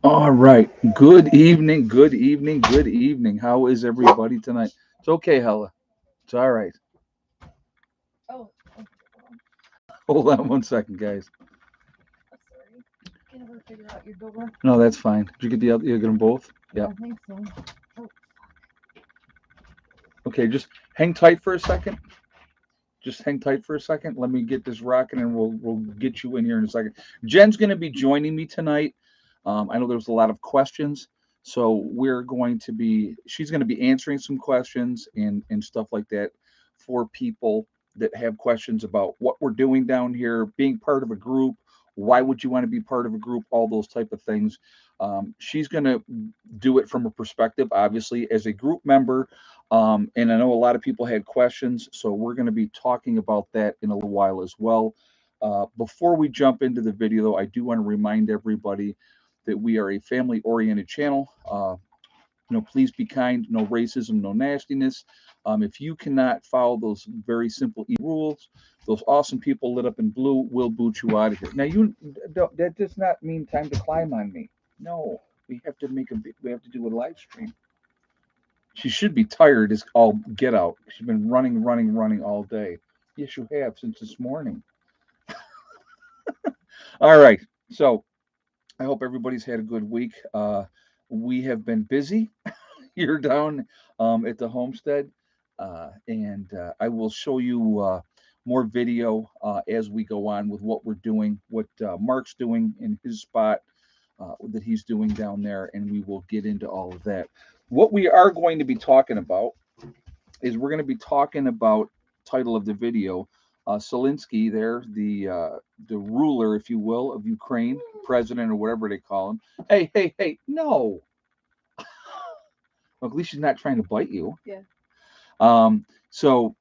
All right. Good evening. Good evening. Good evening. How is everybody tonight? It's okay, Hella. It's all right. Oh, okay, hold on. Hold on one second, guys. Oh, sorry. Can never figure out your door. No, that's fine. Did you get the other? You get them both? I Yep. don't think so. Oh, Okay. Just hang tight for a second. Just hang tight for a second. Let me get this rocking, and we'll get you in here in a second. Jen's going to be joining me tonight. I know there was a lot of questions, so we're going to be. She's going to be answering some questions and stuff like that for people that have questions about what we're doing down here, being part of a group. Why would you want to be part of a group? All those type of things. She's going to do it from a perspective, obviously, as a group member. And I know a lot of people had questions, so we're going to be talking about that in a little while as well. Before we jump into the video, though, I do want to remind everybody that we are a family oriented channel. Please be kind, no racism, no nastiness. If you cannot follow those very simple rules, those awesome people lit up in blue will boot you out of here. Now, that does not mean time to climb on me. No, we have to do a live stream. She should be tired as all get out. She's been running, running, running all day. Yes, you have since this morning. All right. So I hope everybody's had a good week. We have been busy here down at the homestead, and I will show you more video as we go on with what we're doing, what Mark's doing in his spot that he's doing down there, and we will get into all of that. What we are going to be talking about is we're going to be talking about title of the video. Zelensky, there, the ruler, if you will, of Ukraine, president or whatever they call him. Hey, hey, hey! No, well, at least she's not trying to bite you. yeah. So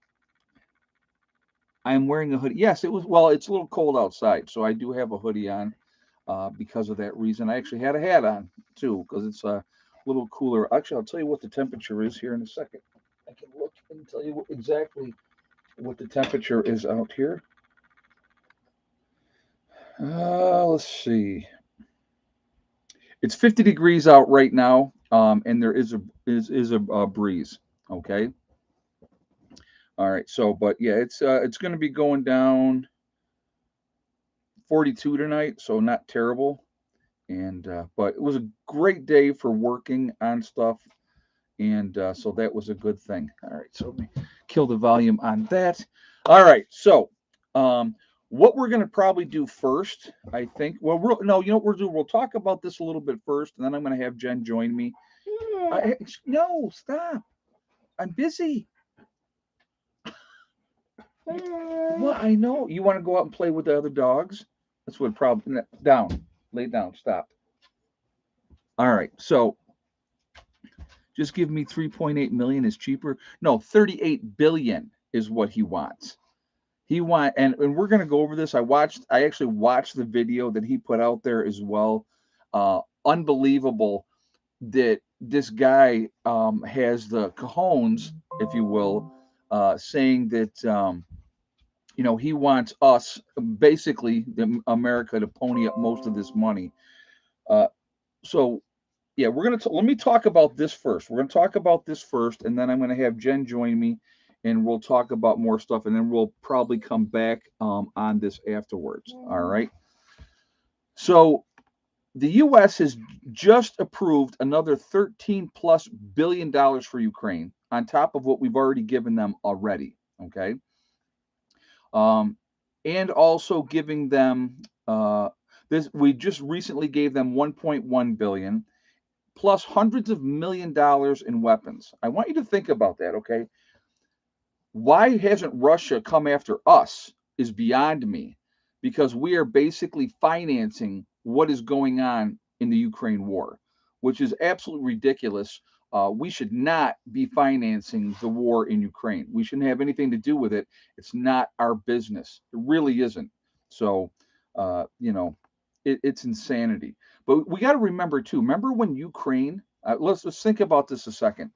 I'm wearing a hoodie. Yes, it was. Well, it's a little cold outside, so I do have a hoodie on because of that reason. I actually had a hat on too because it's a little cooler. Actually, I'll tell you what the temperature is here in a second. I can look and tell you exactly what the temperature is out here. Let's see. It's 50 degrees out right now, and there is a breeze. Okay. All right. So, but yeah, it's going to be going down 42 tonight, so not terrible. And but it was a great day for working on stuff, and so that was a good thing. All right. So let me kill the volume on that. All right. So. Um, what we're going to probably do first, I think. Well, no, you know what we'll do? We'll talk about this a little bit first, and then I'm going to have Jen join me. No, stop. I'm busy. Well, I know. You want to go out and play with the other dogs? That's what probably. Down. Lay down. Stop. All right. So just give me 3.8 million is cheaper. No, 38 billion is what he wants. And we're gonna go over this. I actually watched the video that he put out there as well. Unbelievable that this guy has the cajones, if you will, saying that he wants us, basically, America, to pony up most of this money. Uh, so yeah, let me talk about this first. We're gonna talk about this first, and then I'm gonna have Jen join me, and we'll talk about more stuff, and then we'll probably come back on this afterwards. All right. So the U.S. has just approved another 13 plus $billion for Ukraine on top of what we've already given them already. Okay. Um, and also giving them this. We just recently gave them 1.1 billion plus hundreds of $1 million in weapons. I want you to think about that, okay? Why hasn't Russia come after us is beyond me because we are basically financing what is going on in the Ukraine war, which is absolutely ridiculous. We should not be financing the war in Ukraine. We shouldn't have anything to do with it. It's not our business. It really isn't. So, it's insanity. But we got to remember too. Remember when Ukraine? Let's think about this a second.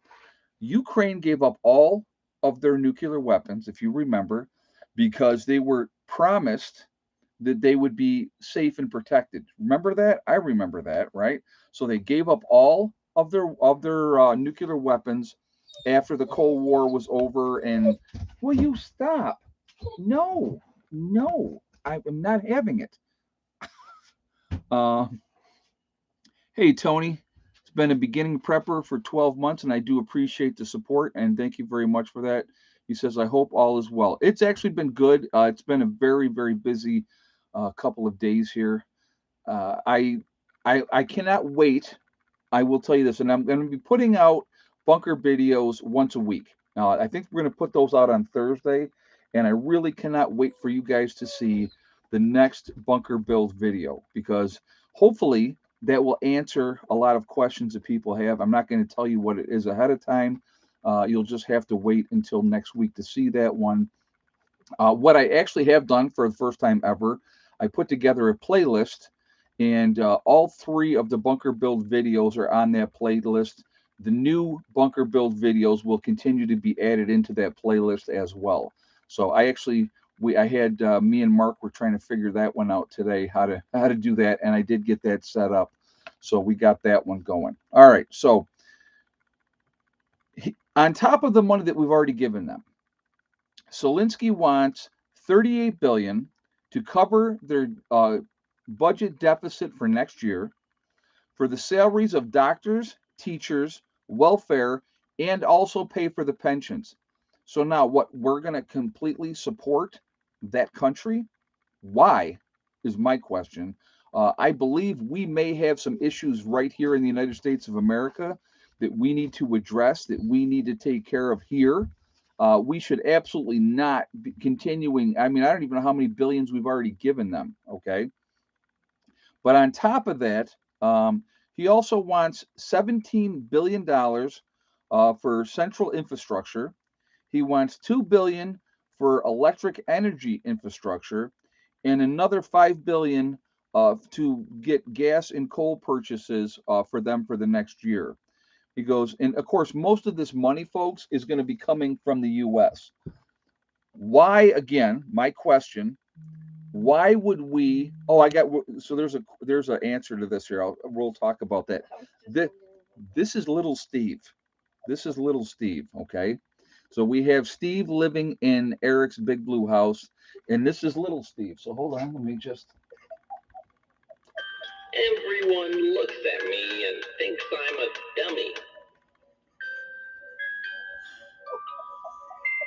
Ukraine gave up all of their nuclear weapons, if you remember, because they were promised that they would be safe and protected. Remember that? I remember that, right? So they gave up all of their nuclear weapons after the Cold War was over. And will you stop? No, no, I am not having it. Uh, hey, Tony. It's been a beginning prepper for 12 months, and I do appreciate the support, and thank you very much for that. He says, I hope all is well. It's actually been good. It's been a very, very busy couple of days here. Uh, I, I cannot wait. I will tell you this, and I'm going to be putting out bunker videos once a week. I think we're going to put those out on Thursday, and I really cannot wait for you guys to see the next bunker build video because hopefully that will answer a lot of questions that people have. I'm not going to tell you what it is ahead of time. You'll just have to wait until next week to see that one. What I actually have done for the first time ever, I put together a playlist, and all three of the bunker build videos are on that playlist. The new bunker build videos will continue to be added into that playlist as well. So I had me and Mark were trying to figure that one out today, how to do that, and I did get that set up. So we got that one going. All right. So on top of the money that we've already given them, Zelensky wants 38 billion to cover their budget deficit for next year for the salaries of doctors, teachers, welfare, and also pay for the pensions. So now what we're going to completely support that country? Why is my question. I believe we may have some issues right here in the United States of America that we need to address, that we need to take care of here. We should absolutely not be continuing. I mean, I don't even know how many billions we've already given them. Okay. But on top of that, he also wants $17 billion for central infrastructure. He wants 2 billion for electric energy infrastructure, and another 5 billion to get gas and coal purchases for them for the next year. He goes, and of course, most of this money, folks, is going to be coming from the U.S. Why, again, my question, why would we? Oh, I got so there's an answer to this here. We'll talk about that. This, this is little Steve. This is little Steve. Okay, so we have Steve living in Eric's big blue house, and this is little Steve. So hold on, let me just. Everyone looks at me and thinks I'm a dummy.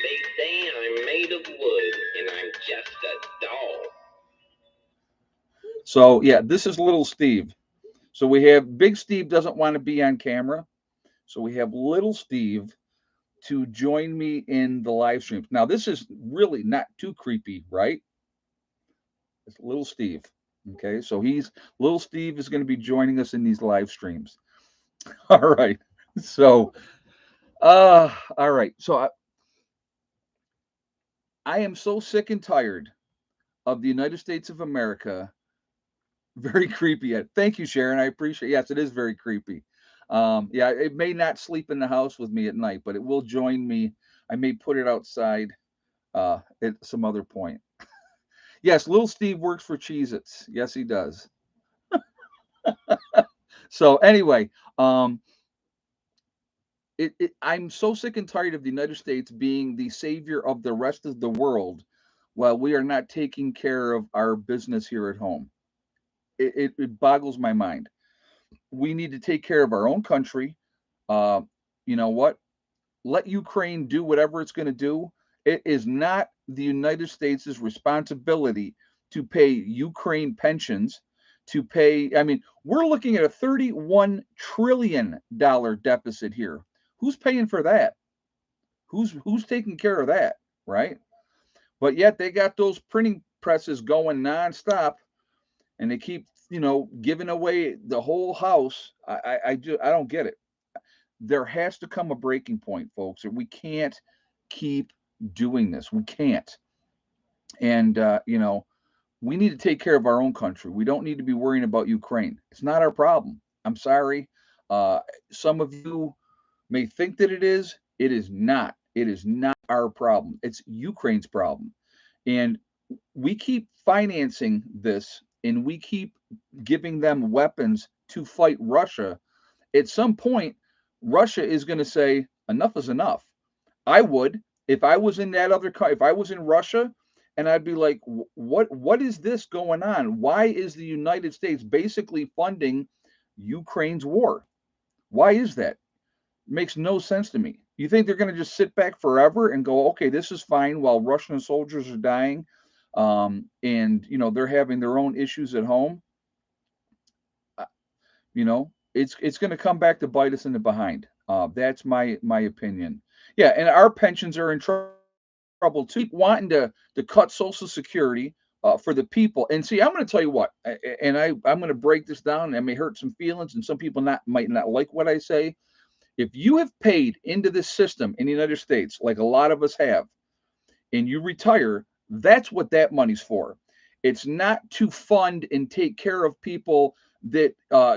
They say I'm made of wood and I'm just a doll. So yeah, this is little Steve. So we have Big Steve doesn't want to be on camera. So we have little Steve to join me in the live stream. Now this is really not too creepy, right? It's little Steve. Okay, so he's little Steve is going to be joining us in these live streams. All right. So all right. So I am so sick and tired of the United States of America. Very creepy. Thank you, Sharon. I appreciate. Yes, it is very creepy. Yeah, it may not sleep in the house with me at night, but it will join me. I may put it outside at some other point. Yes, little Steve works for Cheez-Its. Yes, he does. So anyway, um, I'm so sick and tired of the United States being the savior of the rest of the world while we are not taking care of our business here at home. It boggles my mind. We need to take care of our own country. Uh, you know what? Let Ukraine do whatever it's going to do. It is not the United States' responsibility to pay Ukraine pensions, to pay. I mean, we're looking at a $31 trillion deficit here. Who's paying for that? Who's taking care of that, right? But yet they got those printing presses going nonstop, and they keep giving away the whole house. I don't get it. There has to come a breaking point, folks. We can't keep doing this. We can't. And we need to take care of our own country. We don't need to be worrying about Ukraine. It's not our problem. I'm sorry. Uh, some of you may think that it is. It is not. It is not our problem. It's Ukraine's problem. And we keep financing this and we keep giving them weapons to fight Russia. At some point, Russia is going to say, enough is enough. I would, if I was in that other country, if I was in Russia, and I'd be like, what is this going on? Why is the United States basically funding Ukraine's war? Why is that? It makes no sense to me. You think they're going to just sit back forever and go, okay, this is fine while Russian soldiers are dying, and they're having their own issues at home? Uh, it's going to come back to bite us in the behind. That's my opinion. Yeah, and our pensions are in trouble too. Keep wanting to cut Social Security for the people. And see, I'm going to tell you what, and I'm going to break this down. And it may hurt some feelings, and some people might not like what I say. If you have paid into this system in the United States, like a lot of us have, and you retire, that's what that money's for. It's not to fund and take care of people that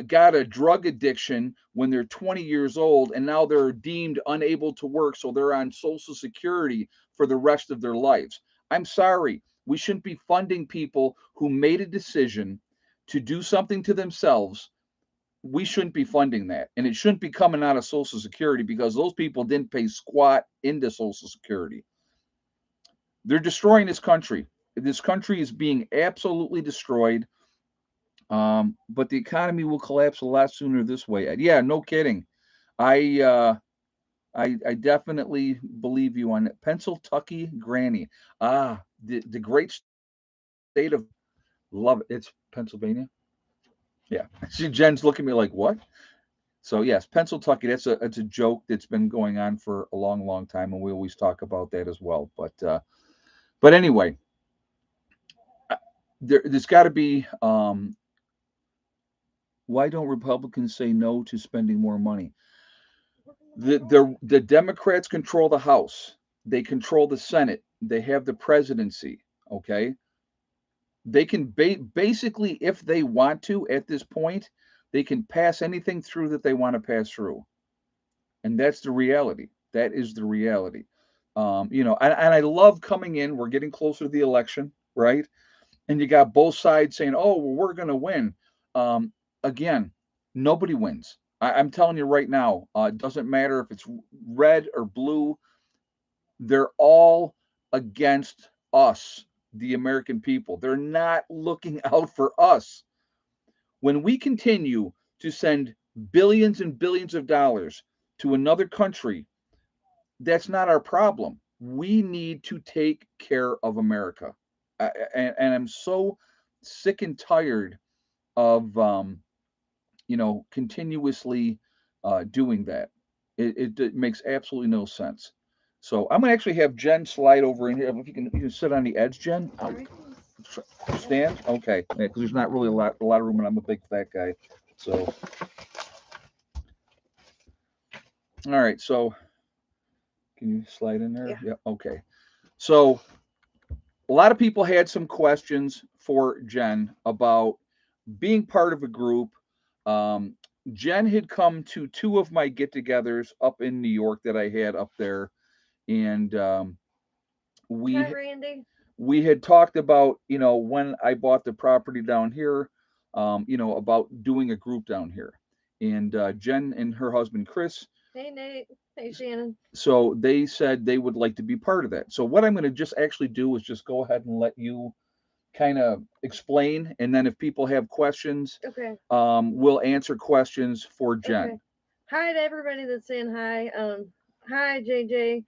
got a drug addiction when they're 20 years old and now they're deemed unable to work, so they're on Social Security for the rest of their lives. I'm sorry. We shouldn't be funding people who made a decision to do something to themselves. We shouldn't be funding that. And it shouldn't be coming out of Social Security because those people didn't pay squat into Social Security. They're destroying this country. This country is being absolutely destroyed. But the economy will collapse a lot sooner this way. Yeah, no kidding. I I definitely believe you on it. Pennsylvania Granny. The great state of love it. It's Pennsylvania. Yeah. See, Jen's looking at me like what? So yes, Pennsylvania. That's a joke that's been going on for a long, long time, and we always talk about that as well. But anyway, there's got to be. Why don't Republicans say no to spending more money? The Democrats control the House. They control the Senate. They have the presidency. Okay, they can basically, if they want to, at this point, they can pass anything through that they want to pass through, and that's the reality. That is the reality. And I love coming in. We're getting closer to the election, right? And you got both sides saying, "Oh, well, we're going to win." Um, Again, nobody wins. I'm telling you right now. It doesn't matter if it's red or blue. They're all against us, the American people. They're not looking out for us. When we continue to send billions and billions of dollars to another country, that's not our problem. We need to take care of America. And I'm so sick and tired of continuously doing that. It makes absolutely no sense. So I'm gonna actually have Jen slide over in here. If you can sit on the edge, Jen. All right. Stand. Okay, because there's not really a lot of room, and I'm a big fat guy. So all right. So can you slide in there? Yeah. Okay. So a lot of people had some questions for Jen about being part of a group. Um, Jen had come to two of my get-togethers up in New York that I had up there, and Hi, we Randy. we had talked about when I bought the property down here, about doing a group down here, and Jen and her husband Chris. Hey, Nate. Hey, Shannon. So they said they would like to be part of that. So what I'm going to just actually do is just go ahead and let you kind of explain, and then if people have questions, Okay. we'll answer questions for Okay. Jen. Hi to everybody that's saying hi. Hi, JJ.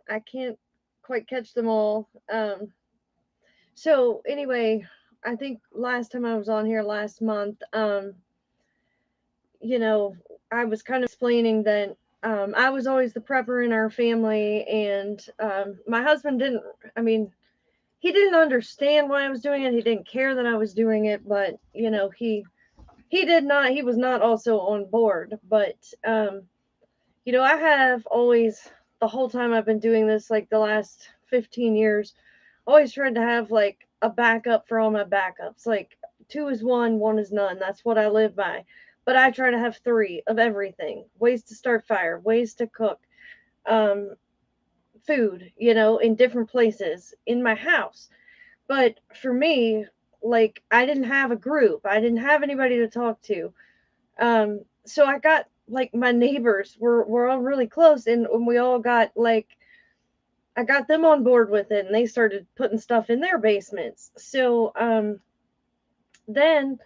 I can't quite catch them all. So anyway, I think last time I was on here last month, you know, I was kind of explaining that I was always the prepper in our family, and my husband didn't. I mean, he didn't understand why I was doing it. He didn't care that I was doing it, but he did not. He was not also on board, but I have always the whole time I've been doing this, like the last 15 years, always tried to have like a backup for all my backups. Like two is one is none. That's what I live by. But I try to have three of everything: ways to start fire, ways to cook, um, food, in different places in my house. But for me, like, I didn't have a group. I didn't have anybody to talk to. So I got, like, my neighbors were all really close, and we all got, like, I got them on board with it, and they started putting stuff in their basements. So then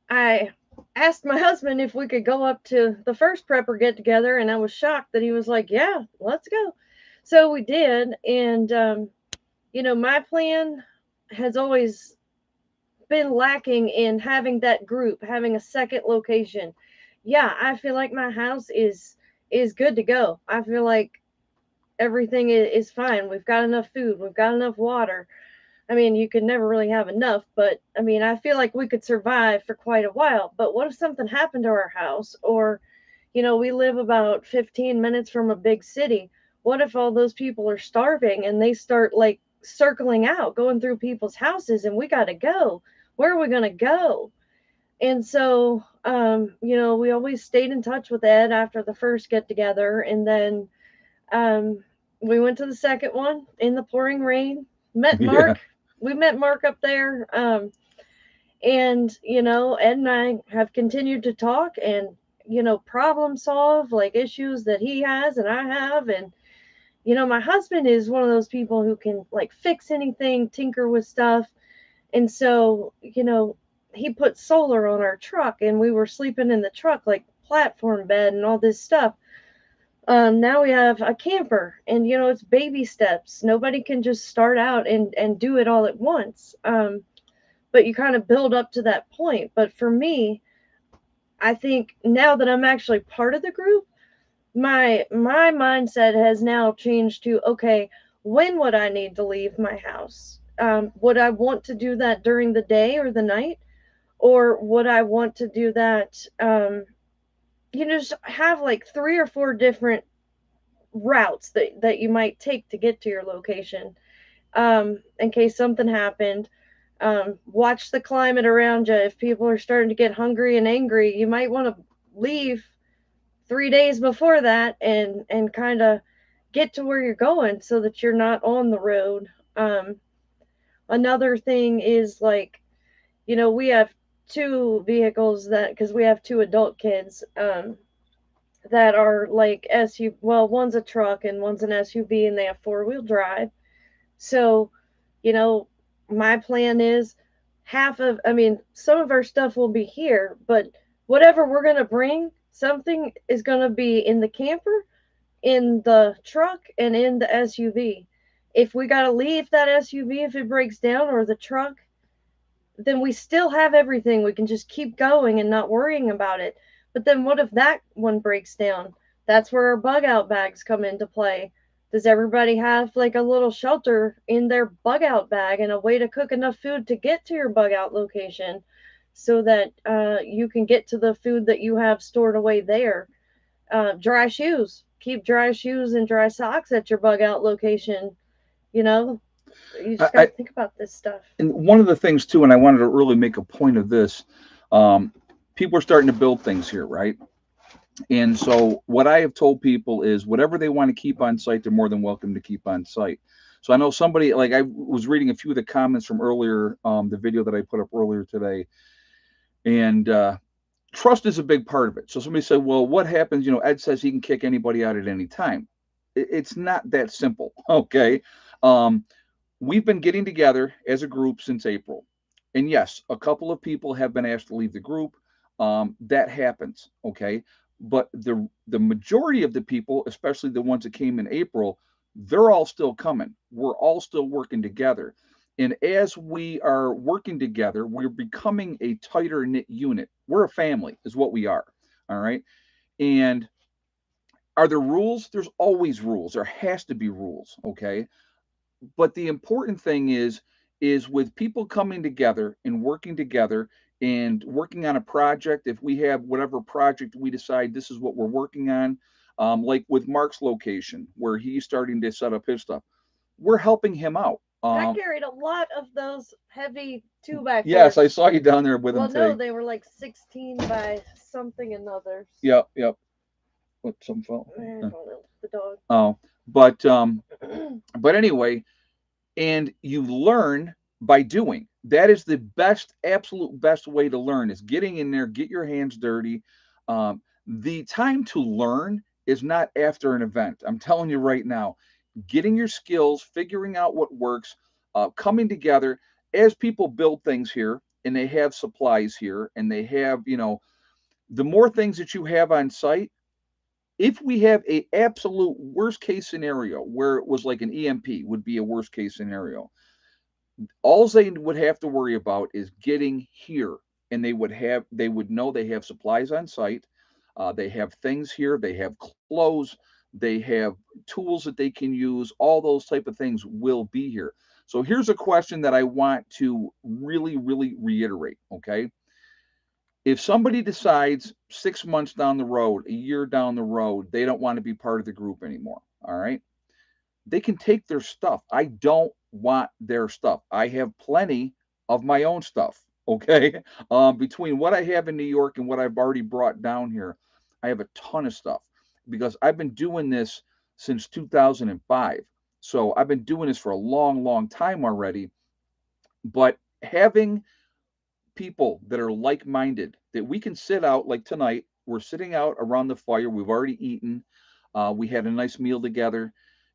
I asked my husband if we could go up to the first prepper get together, and I was shocked that he was like, "Yeah, let's go." So we did, and my plan has always been lacking in having that group, having a second location. Yeah, I feel like my house is good to go. I feel like everything is fine. We've got enough food, we've got enough water. I mean, you could never really have enough, but I mean, I feel like we could survive for quite a while. But what if something happened to our house? Or, we live about 15 minutes from a big city. What if all those people are starving and they start, like, circling out, going through people's houses, and we got to go? Where are we going to go? And so, we always stayed in touch with Ed after the first get together. And then um, we went to the second one in the pouring rain, met Yeah. Mark. We met Mark up there. And, Ed and I have continued to talk and, problem solve, like, issues that he has and I have. And, my husband is one of those people who can, like, fix anything, tinker with stuff. And so, he put solar on our truck, and we were sleeping in the truck, like, platform bed and all this stuff. Now we have a camper, and, it's baby steps. Nobody can just start out and do it all at once. But you kind of build up to that point. But for me, I think now that I'm actually part of the group, my mindset has now changed to, okay, when would I need to leave my house? Would I want to do that during the day or the night, or would I want to do that? Just have like 3 or 4 different routes that you might take to get to your location, in case something happened. Watch the climate around you. If people are starting to get hungry and angry, you might want to leave 3 days before that and kind of get to where you're going so that you're not on the road. Another thing is, like, we have 2 vehicles, that because we have 2 adult kids, that are like SUV. Well, one's a truck and one's an SUV, and they have 4-wheel drive. So, you know, my plan is some of our stuff will be here, but whatever we're going to bring, something is going to be in the camper, in the truck, and in the SUV. If we got to leave that SUV if it breaks down, or the truck, then we still have everything. We can just keep going and not worrying about it. But then what if that one breaks down? That's where our bug out bags come into play. Does everybody have like a little shelter in their bug out bag and a way to cook enough food to get to your bug out location so that you can get to the food that you have stored away there? Dry shoes. Keep dry shoes and dry socks at your bug out location. You know, you just got to think about this stuff. And one of the things too, and I wanted to really make a point of this, people are starting to build things here, right? And so what I have told people is whatever they want to keep on site, they're more than welcome to keep on site. So I know somebody, like, I was reading a few of the comments from earlier, the video that I put up earlier today, and trust is a big part of it. So somebody said, well, what happens? Ed says he can kick anybody out at any time. It's not that simple. Okay. We've been getting together as a group since April. And yes, a couple of people have been asked to leave the group. That happens. Okay. But the majority of the people, especially the ones that came in April, they're all still coming. We're all still working together. And as we are working together, we're becoming a tighter knit unit. We're a family, is what we are. All right. And are there rules? There's always rules. There has to be rules. Okay. But the important thing is with people coming together and working on a project. If we have whatever project we decide this is what we're working on, like with Mark's location where he's starting to set up his stuff, we're helping him out. I carried a lot of those heavy 2x4s. Yes, I saw you down there with them today. Well, no, they were like 16 by something another. Yep. What, some fell? I don't know, the dog. Oh, but anyway, and you learn by doing. That is the best, absolute best way to learn is getting in there, get your hands dirty. The time to learn is not after an event. I'm telling you right now, getting your skills, figuring out what works, coming together as people build things here and they have supplies here and they have, the more things that you have on site, if we have a absolute worst case scenario where it was like an EMP would be a worst case scenario, all they would have to worry about is getting here, and they would know they have supplies on site, they have things here, they have clothes, they have tools that they can use, all those type of things will be here. So here's a question that I want to really really reiterate, okay? If somebody decides 6 months down the road, a year down the road, they don't want to be part of the group anymore, all right, they can take their stuff. I don't want their stuff. I have plenty of my own stuff. Okay. Between what I have in New York and what I've already brought down here, I have a ton of stuff because I've been doing this since 2005. So I've been doing this for a long, long time already. But having people that are like minded, that we can sit out like tonight, we're sitting out around the fire, we've already eaten, we had a nice meal together,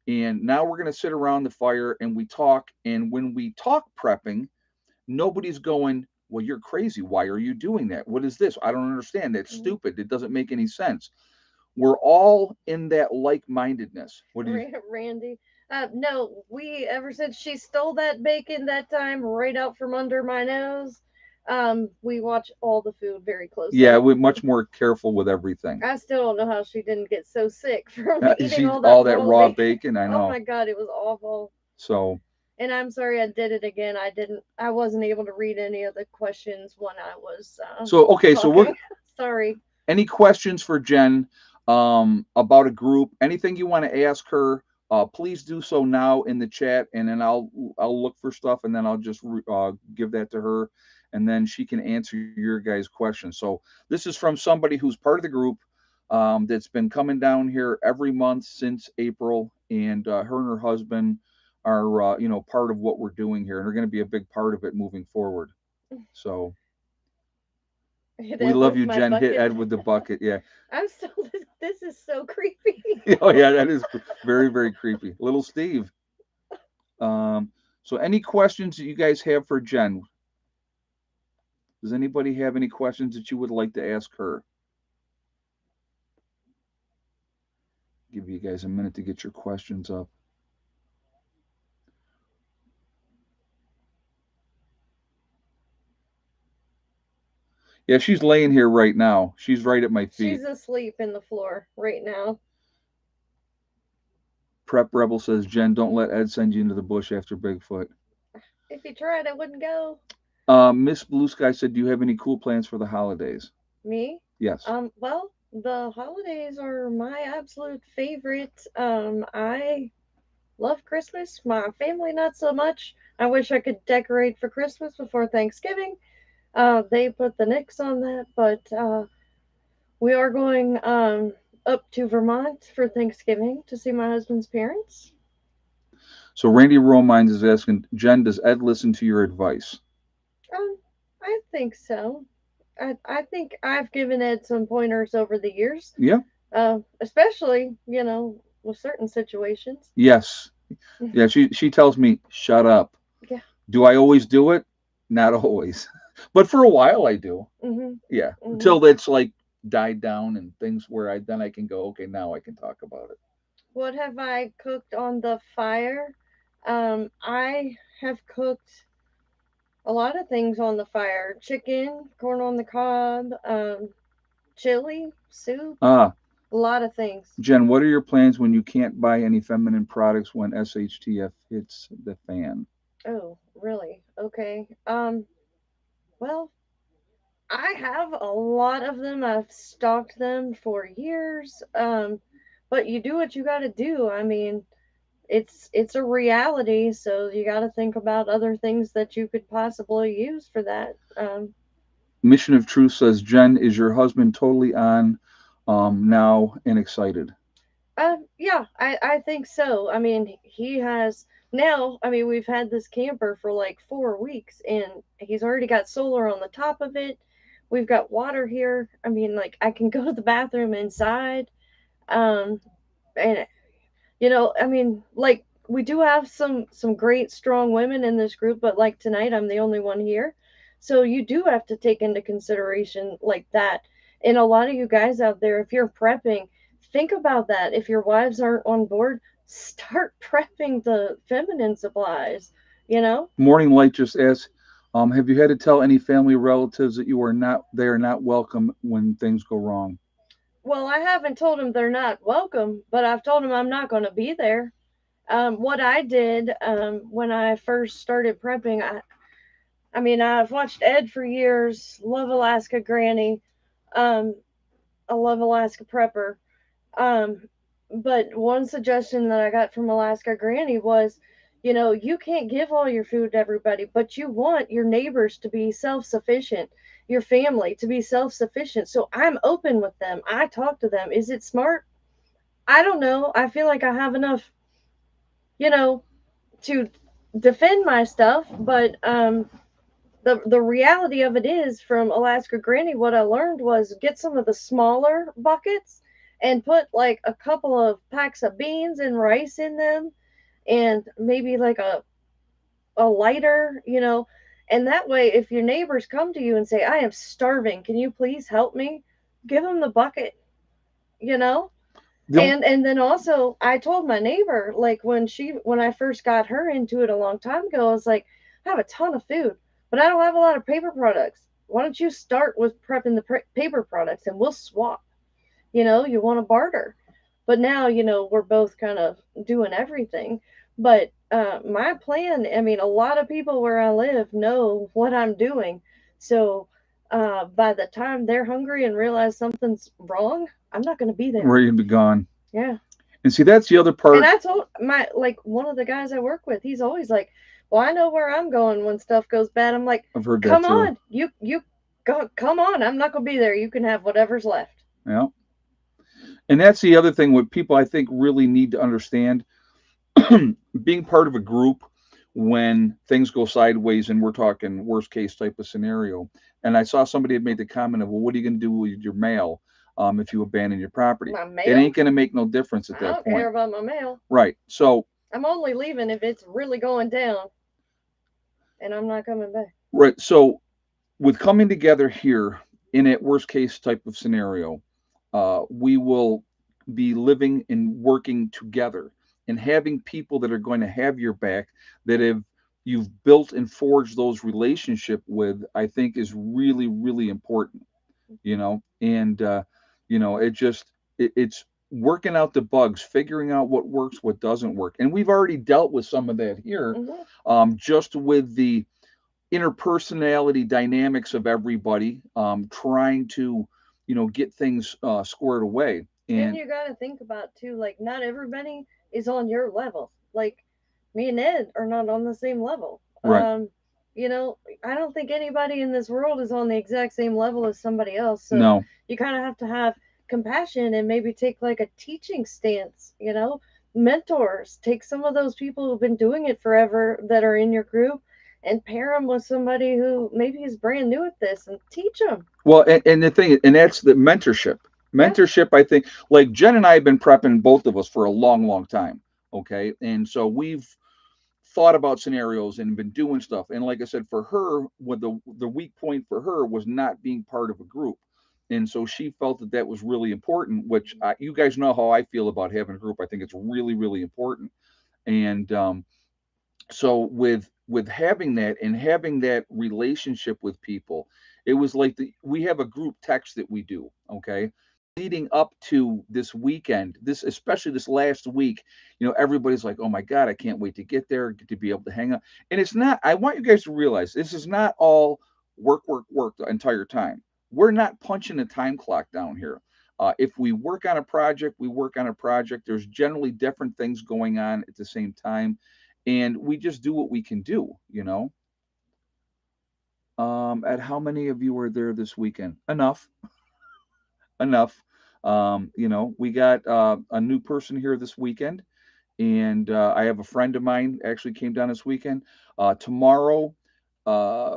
and now we're going to sit around the fire and we talk. And when we talk prepping, nobody's going, well, you're crazy. Why are you doing that? What is this? I don't understand. That's stupid. It doesn't make any sense. We're all in that like mindedness. What do you? Randy. No, we ever since she stole that bacon that time right out from under my nose, we watch all the food very Yeah, closely. we're much more careful with everything. I still don't know how she didn't get so sick from eating She's all that all that raw raw bacon. bacon. I Oh know. my god, it was awful. So, And I'm sorry I did it again. I wasn't able to read any of the questions when I was okay. So we're talking. Sorry. any questions for Jen about a group, anything you want to ask her, please do so now in the chat, and then I'll look for stuff, and then I'll just give that to her, and then she can answer your guys' questions. So this is from somebody who's part of the group, that's been coming down here every month since April, and her and her husband are part of what we're doing here, and are going to be a big part of it moving forward. So Hit we Ed love with you, my Jen. Hit bucket. Ed with the bucket. Yeah. I'm so this is so creepy. Oh yeah, that is very very creepy. Little Steve. Um, so any questions that you guys have for Jen? Does anybody have any questions that you would like to ask her? Give you guys a minute to get your questions up. Yeah, she's laying here right now. She's right at my feet. She's asleep in the floor right now. Prep Rebel says, Jen, don't let Ed send you into the bush after Bigfoot. If he tried, I wouldn't go. Miss Blue Sky said, do you have any cool plans for the holidays? Me? Yes. Well, the holidays are my absolute favorite. I love Christmas. My family not so much. I wish I could decorate for Christmas before Thanksgiving. They put the nix on that, but we are going up to Vermont for Thanksgiving to see my husband's parents. So Randy Romines is asking, Jen, does Ed listen to your advice? Um, I think so. I think I've given Ed some pointers over the years. Yeah. Especially with certain situations. Yes. Yeah. She tells me, shut up. Yeah. Do I always do it? Not always, but for a while I do. Mm-hmm. Yeah. Mm-hmm. Until it's like died down and things where I can go, okay, now I can talk about it. What have I cooked on the fire? I have cooked a lot of things on the fire: chicken, corn on the cob, chili, soup, Ah, a lot of things. Jen, what are your plans when you can't buy any feminine products when SHTF hits the fan? Oh, really? Okay. Well, I have a lot of them. I've stocked them for years. But you do what you got to do. I mean, it's a reality, so you got to think about other things that you could possibly use for that. Mission of Truth says, Jen, is your husband totally on now and excited? Yeah, I think so. I mean, he has now, I mean, we've had this camper for like 4 weeks, and he's already got solar on the top of it. We've got water here. I mean, like, I can go to the bathroom inside. Um, and I mean, like, we do have some great strong women in this group, but like tonight, I'm the only one here. So you do have to take into consideration like that. And a lot of you guys out there, if you're prepping, think about that. If your wives aren't on board, start prepping the feminine supplies, you know? Morning Light just asked, have you had to tell any family relatives that they are not welcome when things go wrong? Well, I haven't told them they're not welcome, but I've told them I'm not going to be there. What I did when I first started prepping, I mean, I've watched Ed for years, love Alaska Granny, um, I love Alaska Prepper. Um, but one suggestion that I got from Alaska Granny was, you can't give all your food to everybody, but you want your neighbors to be self sufficient, your family to be self sufficient. So I'm open with them. I talk to them. Is it smart? I don't know. I feel like I have enough, you know, to defend my stuff, but the reality of it is from Alaska Granny, what I learned was get some of the smaller buckets and put like a couple of packs of beans and rice in them, and maybe like a lighter, and that way if your neighbors come to you and say, I am starving, can you please help me, give them the bucket, you know The and then also I told my neighbor, like, when I first got her into it a long time ago, I was like, I have a ton of food, but I don't have a lot of paper products. Why don't you start with prepping the paper products and we'll swap? You want to barter. But now, we're both kind of doing everything. But my plan, I mean, a lot of people where I live know what I'm doing. So by the time they're hungry and realize something's wrong, I'm not going to be there. ready to be gone. Yeah. And see, that's the other And part. I told one of the guys I work with, he's always like, "Well, I know where I'm going when stuff goes bad." I'm like, I've heard that "Come too. on, you go, come on. I'm not gonna be there. You can have whatever's left." Yeah. And that's the other thing what people I think really need to understand. Being part of a group when things go sideways and we're talking worst case type of scenario. And I saw somebody had made the comment of, well, what are you going to do with your mail if you abandon your property? My It mail? ain't going to make no difference at I that don't care point. about my mail. Right. So, I'm only leaving if it's really going down, and I'm not coming back. right. So, with coming together here in a worst case type of scenario, we will be living and working together and having people that are going to have your back that have you've built and forged those relationship with. I think is really really important, and it's working out the bugs, figuring out what works, what doesn't work, and we've already dealt with some of that here, Hmm. just with the interpersonality dynamics of everybody, trying to get things squared away. And And you got to think about too, like, not everybody is on your level. Like, me and Ed are not on the same level. right, I don't think anybody in this world is on the exact same level as somebody else. So no, you kind of have to have compassion and maybe take like a teaching stance, mentors. Take some of those people who've been doing it forever that are in your group and pair them with somebody who maybe is brand new at this and teach them. well, and the thing, and that's the mentorship. Yeah. Mentorship, I think, like Jen and I have been prepping both of us for a long, long time. Okay, and so we've thought about scenarios and been doing stuff. And like I said, for her, what the weak point for her was not being part of a group. And so she felt that that was really important, which you guys know how I feel about having a group. I think it's really, really important. And so with having that and having that relationship with people, it was like we have a group text that we do. Okay, leading up to this weekend, this especially this last week, everybody's like, oh my god, I can't wait to get there, to be able to hang out. And it's not, I want you guys to realize this is not all work work work the entire time. We're not punching a time clock down here. If we work on a project, we work on a project. There's generally different things going on at the same time, and we just do what we can do. At how many of you were there this weekend? Enough. We got a new person here this weekend, And I have a friend of mine actually came down this weekend. Tomorrow, uh,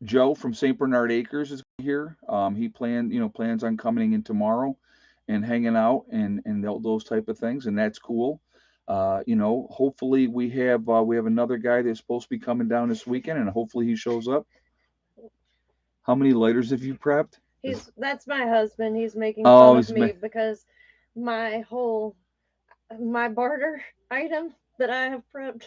Joe from St. Bernard Acres is here. He plans on coming in tomorrow and hanging out and those type of things, and that's cool. Hopefully we have another guy that's supposed to be coming down this weekend, and hopefully he shows up. How many lighters have you prepped? That's my husband. He's making Oh, fun of me because my my barter item that I have prepped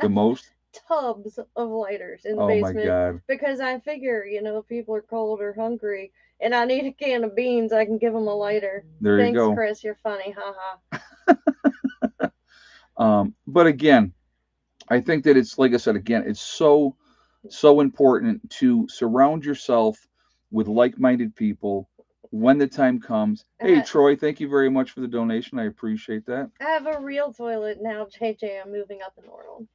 the most. tubs of lighters in the Oh my basement God. because I figure, if people are cold or hungry and I need a can of beans, I can give them a lighter. There you Thanks, go. Chris. You're funny. Haha. But again, I think that it's like I said again, it's so important to surround yourself with like-minded people when the time comes. Hey, Troy, thank you very much for the donation. I appreciate that. I have a real toilet now, JJ. I'm moving up in the world.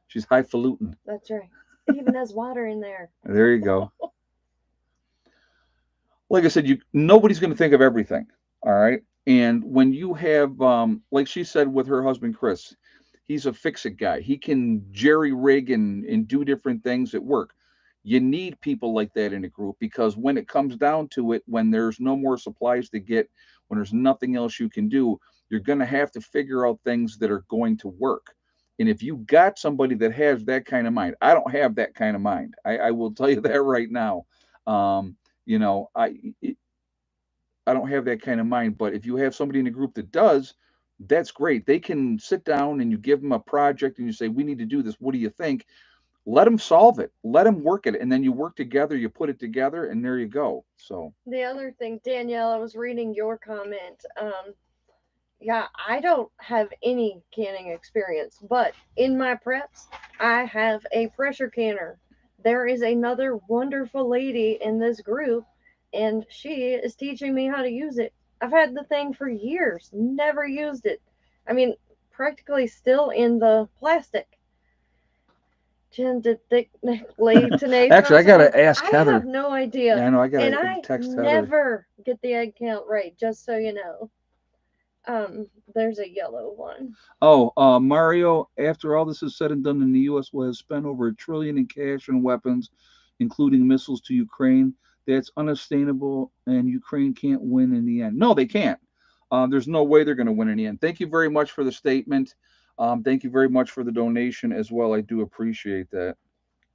She's highfalutin. That's right. It even has water in there. There you go. Like I said, nobody's going to think of everything. All right. And when you have, like she said with her husband Chris, he's a fix-it guy. He can jerry rig and do different things at work. You need people like that in a group because when it comes down to it, when there's no more supplies to get, when there's nothing else you can do, you're going to have to figure out things that are going to work. And if you got somebody that has that kind of mind, I don't have that kind of mind. I will tell you that right now. Um, you know, I don't have that kind of mind, but if you have somebody in the group that does, that's great. They can sit down and you give them a project and you say, "We need to do this. What do you think?" Let them solve it. Let them work it, and then you work together. You put it together, and there you go. So the other thing, Danielle, I was reading your comment. Yeah, I don't have any canning experience, but in my preps, I have a pressure canner. There is another wonderful lady in this group, and she is teaching me how to use it. I've had the thing for years, never used it. I mean, practically still in the plastic. Jen did thick lay today. actually, I gotta ask Heather. I have no idea. Yeah, I know. I And gotta I text Heather. never get the egg count right, just so you know. There's a yellow one. Oh, Mario, after all this is said and done, the U.S. will have spent over $1 trillion in cash and weapons, including missiles to Ukraine. That's unsustainable, and Ukraine can't win in the end. No, they can't. There's no way they're going to win in the end. Thank you very much for the statement. Thank you very much for the donation as well. I do appreciate that.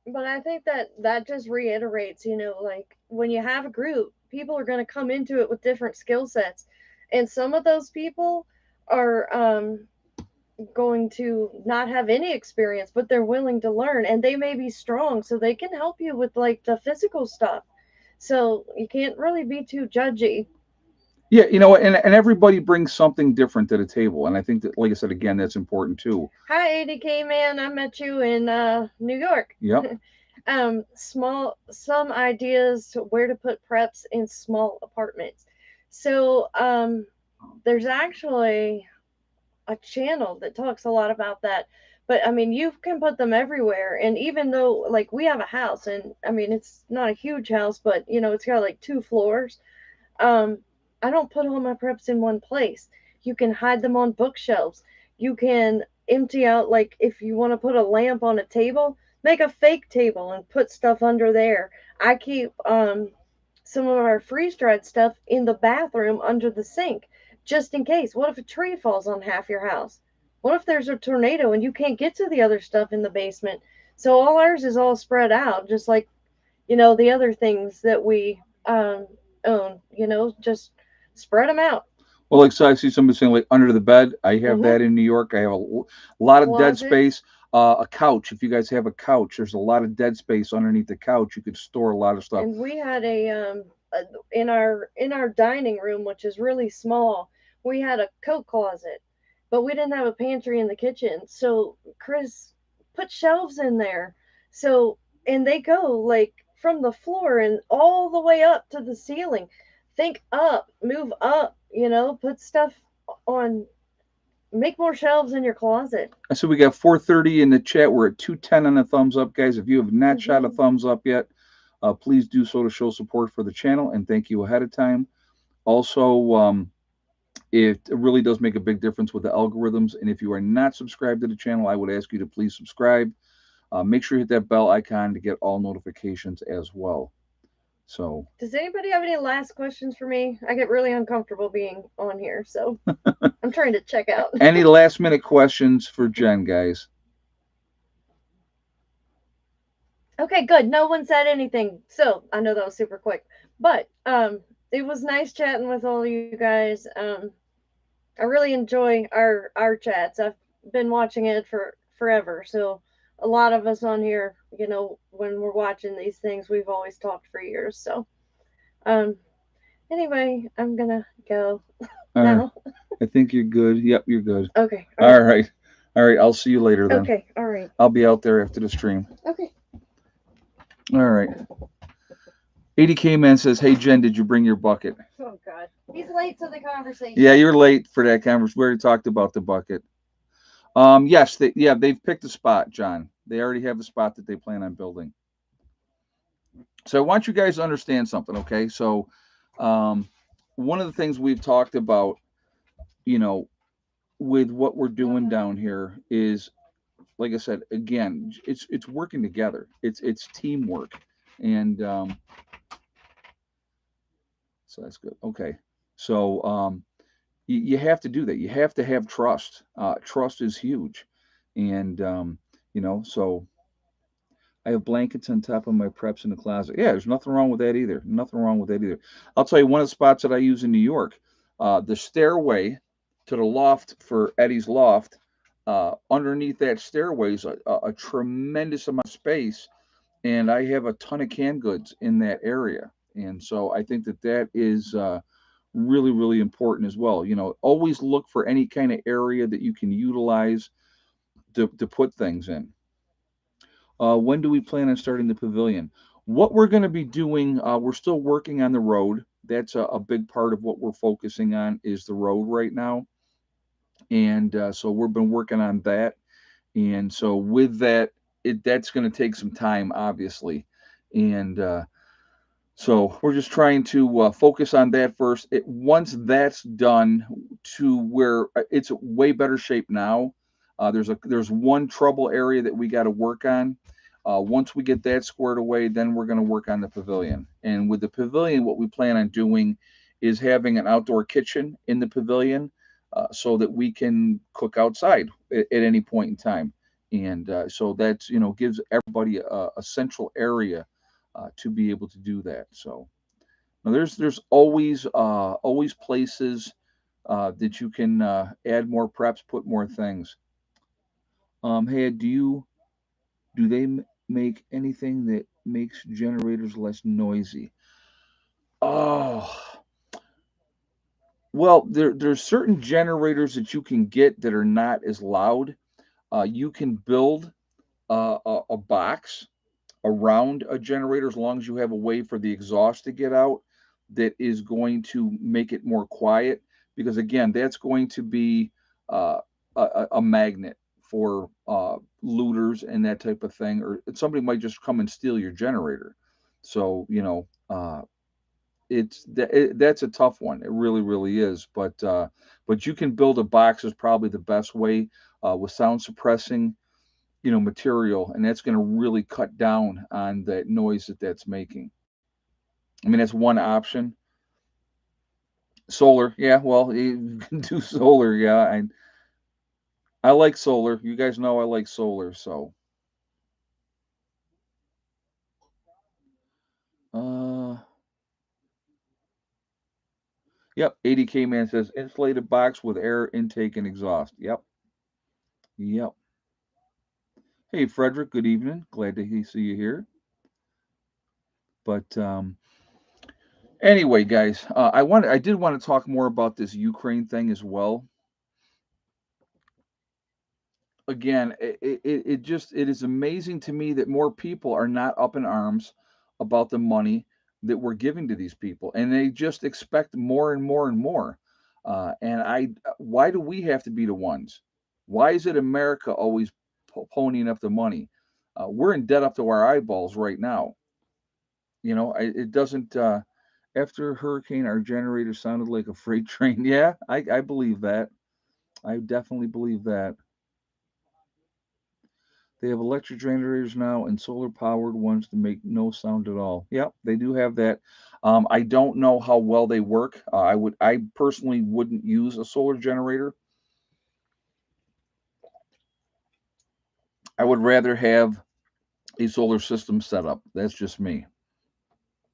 But I think that just reiterates, like when you have a group, people are going to come into it with different skill sets. And some of those people are going to not have any experience, but they're willing to learn and they may be strong, so they can help you with like the physical stuff. So you can't really be too judgy. Yeah, and everybody brings something different to the table. And I think that, like I said, again, that's important too. Hi, ADK man. I met you in New York. Yep. Some ideas where to put preps in small apartments. So there's actually a channel that talks a lot about that. But I mean, you can put them everywhere. And even though, like, we have a house, and I mean, it's not a huge house, but it's got like 2 floors. Um, I don't put all my preps in one place. You can hide them on bookshelves. You can empty out, like, if you want to put a lamp on a table, make a fake table and put stuff under there. I keep some of our freeze dried stuff in the bathroom under the sink just in case. What if a tree falls on half your house? What if there's a tornado and you can't get to the other stuff in the basement? So all ours is all spread out, just like the other things that we own. Just spread them out. Well, like so I see somebody saying like under the bed. I have that in New York. I have a lot of dead space. A couch. If you guys have a couch, there's a lot of dead space underneath the couch. You could store a lot of stuff. And we had in our dining room, which is really small, we had a coat closet, but we didn't have a pantry in the kitchen. So Chris put shelves in there. So and they go like from the floor and all the way up to the ceiling. Think up, move up, put stuff on, make more shelves in your closet. So we got 430 in the chat. We're at 210 on the thumbs up, guys. If you have not shot a thumbs up yet, please do so to show support for the channel, and thank you ahead of time. Also, It really does make a big difference with the algorithms. And if you are not subscribed to the channel, I would ask you to please subscribe. Make sure you hit that bell icon to get all notifications as well. So, Does anybody have any last questions for me? I get really uncomfortable being on here, so I'm trying to check out. any last minute questions for Jen, guys? Okay, good. No one said anything. So I know that was super quick. But it was nice chatting with all you guys. I really enjoy our chats. I've been watching it for forever. So a lot of us on here, when we're watching these things, we've always talked for years. So um anyway, I'm gonna go All right. now. I think you're good. Yep, you're good. Okay. All right. All right. I'll see you later then. Okay. All right. I'll be out there after the stream. Okay. All right. 80K Man says, "Hey Jen, did you bring your bucket?" Oh God. He's late to the conversation. Yeah, you're late for that conversation. We already talked about the bucket. Yes, they've picked a spot, John. They already have a spot that they plan on building. So I want you guys to understand something, okay? So, one of the things we've talked about, you know, with what we're doing down here is, like I said, again, it's working together. It's teamwork, and so that's good. Okay, so you have to do that. You have to have trust. Trust is huge, and so I have blankets on top of my preps in the closet. Yeah, there's nothing wrong with that either. Nothing wrong with that either. I'll tell you one of the spots that I use in New York, the stairway to the loft for Eddie's loft. Underneath that stairway is a tremendous amount of space, and I have a ton of canned goods in that area. And so I think that is really, really important as well. Always look for any kind of area that you can utilize to put things in. When do we plan on starting the pavilion? What we're going to be doing, we're still working on the road. That's a big part of what we're focusing on is the road right now. And so we've been working on that. And so with that, that's going to take some time, obviously. And so we're just trying to focus on that first. Once that's done to where it's way better shape now, there's one trouble area that we got to work on. Once we get that squared away, then we're going to work on the pavilion. And with the pavilion, what we plan on doing is having an outdoor kitchen in the pavilion so that we can cook outside at any point in time. And so that's, gives everybody a central area to be able to do that. So now there's always places that you can add more preps, put more things. Hey, do they make anything that makes generators less noisy? Oh, well, there's certain generators that you can get that are not as loud. You can build a box around a generator as long as you have a way for the exhaust to get out that is going to make it more quiet because again that's going to be uh, a magnet for looters and that type of thing or somebody might just come and steal your generator so that's a tough one. It really, really is. But you can build a box is probably the best way with sound suppressing, material, and that's going to really cut down on that noise that's making. I mean, that's one option. Solar, yeah. Well, you can do solar, yeah. I like solar. You guys know I like solar, so. Uh, yep. 80K man says insulated box with air intake and exhaust. Yep. Yep. Hey, Frederick, good evening. Glad to see you here. But anyway, guys, I did want to talk more about this Ukraine thing as well. Again, it is amazing to me that more people are not up in arms about the money that we're giving to these people, and they just expect more and more and more. Why do we have to be the ones? Why is it America always ponying up the money? We're in debt up to our eyeballs right now. It doesn't. After hurricane, our generator sounded like a freight train. Yeah, I believe that. I definitely believe that. They have electric generators now and solar powered ones to make no sound at all. Yep, they do have that. I don't know how well they work. I personally wouldn't use a solar generator. I would rather have a solar system set up. That's just me.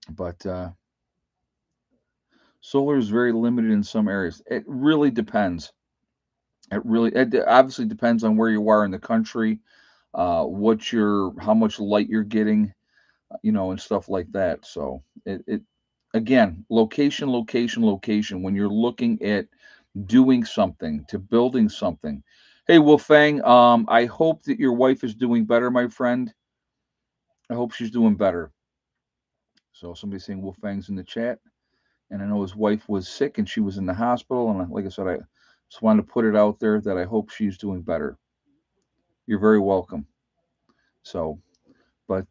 But solar is very limited in some areas. It really depends. It obviously depends on where you are in the country, how much light you're getting, and stuff like that. So it again, location, location, location. When you're looking at doing something to building something. Hey, Wolfang, I hope that your wife is doing better, my friend. I hope she's doing better. So somebody's saying Wolfang's in the chat, and I know his wife was sick and she was in the hospital. And like I said, I just wanted to put it out there that I hope she's doing better. You're very welcome. So, but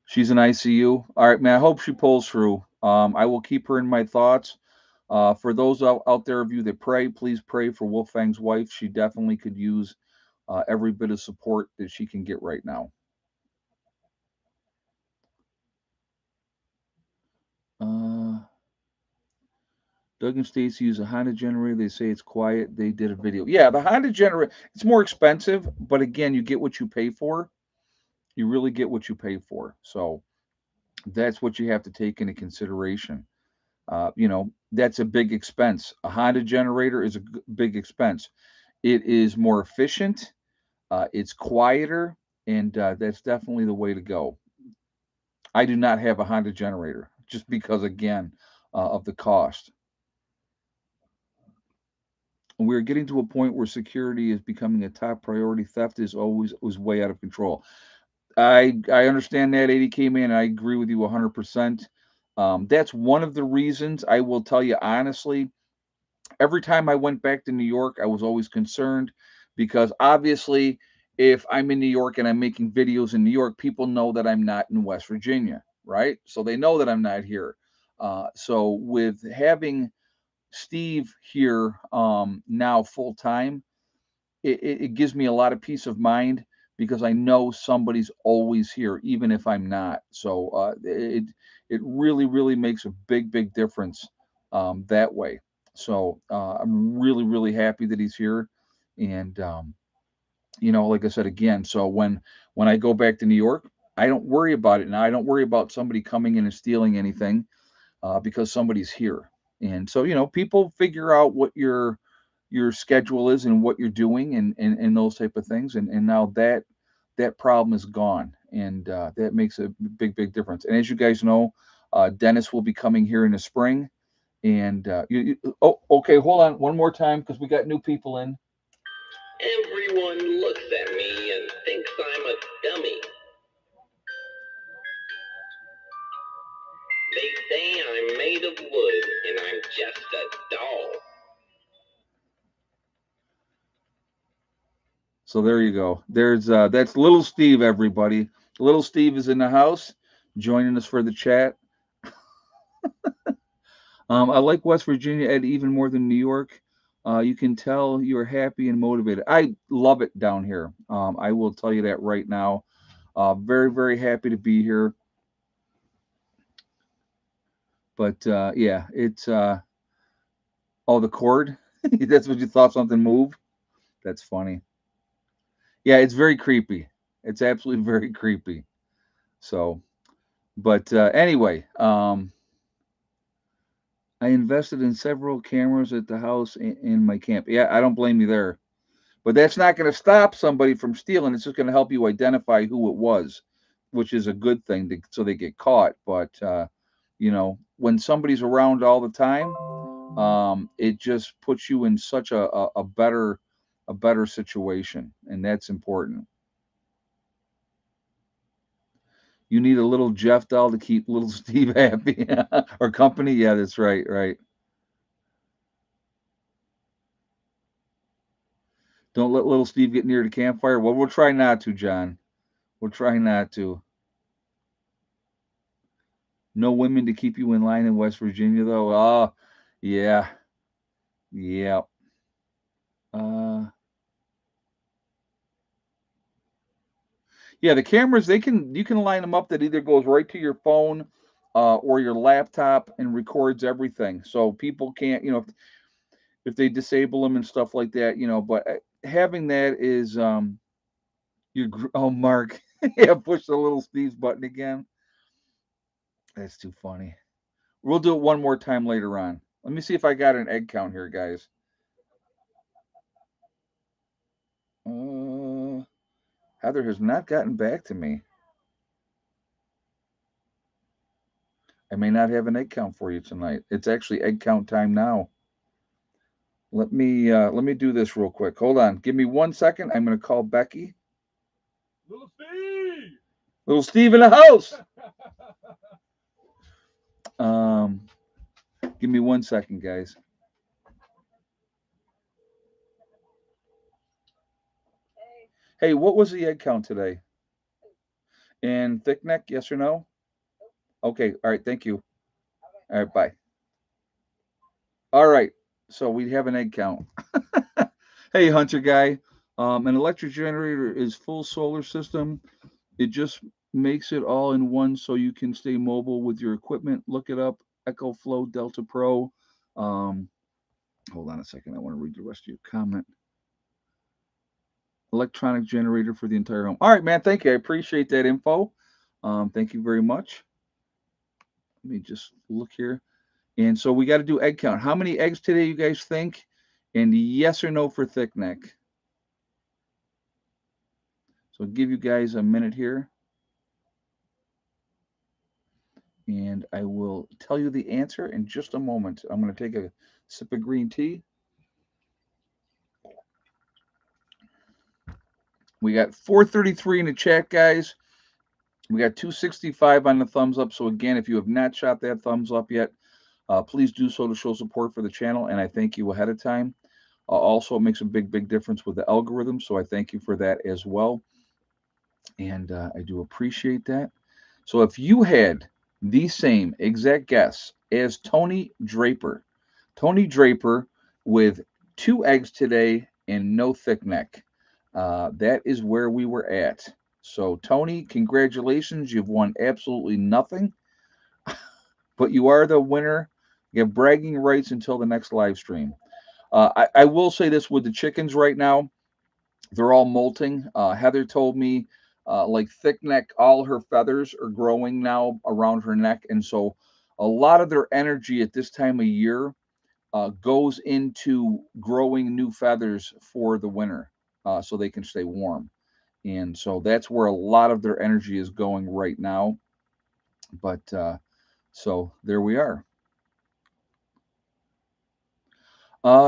she's in ICU. All right, man. I hope she pulls through. I will keep her in my thoughts. For those out there of you that pray, please pray for Wolfang's wife. She definitely could use every bit of support that she can get right now. Uh, Doug and Stacy use a Honda generator. They say it's quiet. They did a video. Yeah, the Honda generator, it's more expensive, but again, you get what you pay for. You really get what you pay for. So that's what you have to take into consideration. That's a big expense. A Honda generator is a big expense. It is more efficient, it's quieter, and that's definitely the way to go. I do not have a Honda generator just because, again, of the cost. We're getting to a point where security is becoming a top priority. Theft is always was way out of control. I understand that, 80K man. I agree with you 100%. That's one of the reasons. I will tell you honestly, every time I went back to New York, I was always concerned because obviously, if I'm in New York and I'm making videos in New York, people know that I'm not in West Virginia, right? So they know that I'm not here. So with having Steve here now full time, it gives me a lot of peace of mind because I know somebody's always here, even if I'm not. So it really really makes a big difference that way. So I'm really really happy that he's here, and like I said again. So when I go back to New York, I don't worry about it now. I don't worry about somebody coming in and stealing anything because somebody's here. And so, people figure out what your schedule is and what you're doing and those type of things. And now that problem is gone. And that makes a big difference. And as you guys know, Dennis will be coming here in the spring. And oh, okay, hold on one more time because we got new people in. Everyone looks at me and thinks I'm a dummy. They say I'm made of wood and I'm just a doll. So there you go. That's little Steve, everybody. Little Steve is in the house, joining us for the chat. I like West Virginia, Ed, even more than New York. You can tell you're happy and motivated. I love it down here. I will tell you that right now. Very, very happy to be here. But yeah, it's the cord. That's what you thought something moved. That's funny. Yeah, it's very creepy. It's absolutely very creepy. So, but anyway, I invested in several cameras at the house in my camp. Yeah, I don't blame you there. But that's not going to stop somebody from stealing. It's just going to help you identify who it was, which is a good thing so they get caught. But when somebody's around all the time, it just puts you in such a better situation, and that's important. You need a little Jeff doll to keep little Steve happy or company. Yeah, that's right, right. Don't let little Steve get near the campfire. Well, we'll try not to, John. We'll try not to. No women to keep you in line in West Virginia, though. Oh, yeah, yeah. Uh, yeah, the cameras you can line them up that either goes right to your phone, or your laptop and records everything, so people can't, if they disable them and stuff like that, But having that is, oh, Mark, yeah, push the little Steve's button again. That's too funny. We'll do it one more time later on. Let me see if I got an egg count here, guys. Uh, Heather has not gotten back to me. I may not have an egg count for you tonight. It's actually egg count time now. Let me do this real quick. Hold on. Give me 1 second. I'm gonna call Becky. Little Steve. Little Steve in the house. Um, Give me 1 second, guys. Hey, what was the egg count today? And thick neck, yes or no? Okay, all right, thank you. All right, bye. All right, so we have an egg count. Hey, Hunter guy, an electric generator is full solar system. It just makes it all in one so you can stay mobile with your equipment. Look it up, Echo Flow Delta Pro. Um, Hold on a second. I want to read the rest of your comment. Electronic generator for the entire home. All right, man. Thank you. I appreciate that info. Thank you very much. Let me just look here. And so we got to do egg count. How many eggs today, you guys think? And yes or no for thick neck. So I'll give you guys a minute here. And I will tell you the answer in just a moment. I'm going to take a sip of green tea. We got 433 in the chat, guys. We got 265 on the thumbs up. So again, if you have not shot that thumbs up yet, please do so to show support for the channel, and I thank you ahead of time. Also, it makes a big difference with the algorithm, so I thank you for that as well, and I do appreciate that. So if you had the same exact guess as Tony Draper with 2 eggs today and no thick neck, that is where we were at. So Tony, congratulations, you've won absolutely nothing, but you are the winner. You have bragging rights until the next live stream. I will say this with the chickens right now, they're all molting. Heather told me, like thick neck, all her feathers are growing now around her neck. And so a lot of their energy at this time of year goes into growing new feathers for the winter, so they can stay warm. And so that's where a lot of their energy is going right now. But so there we are.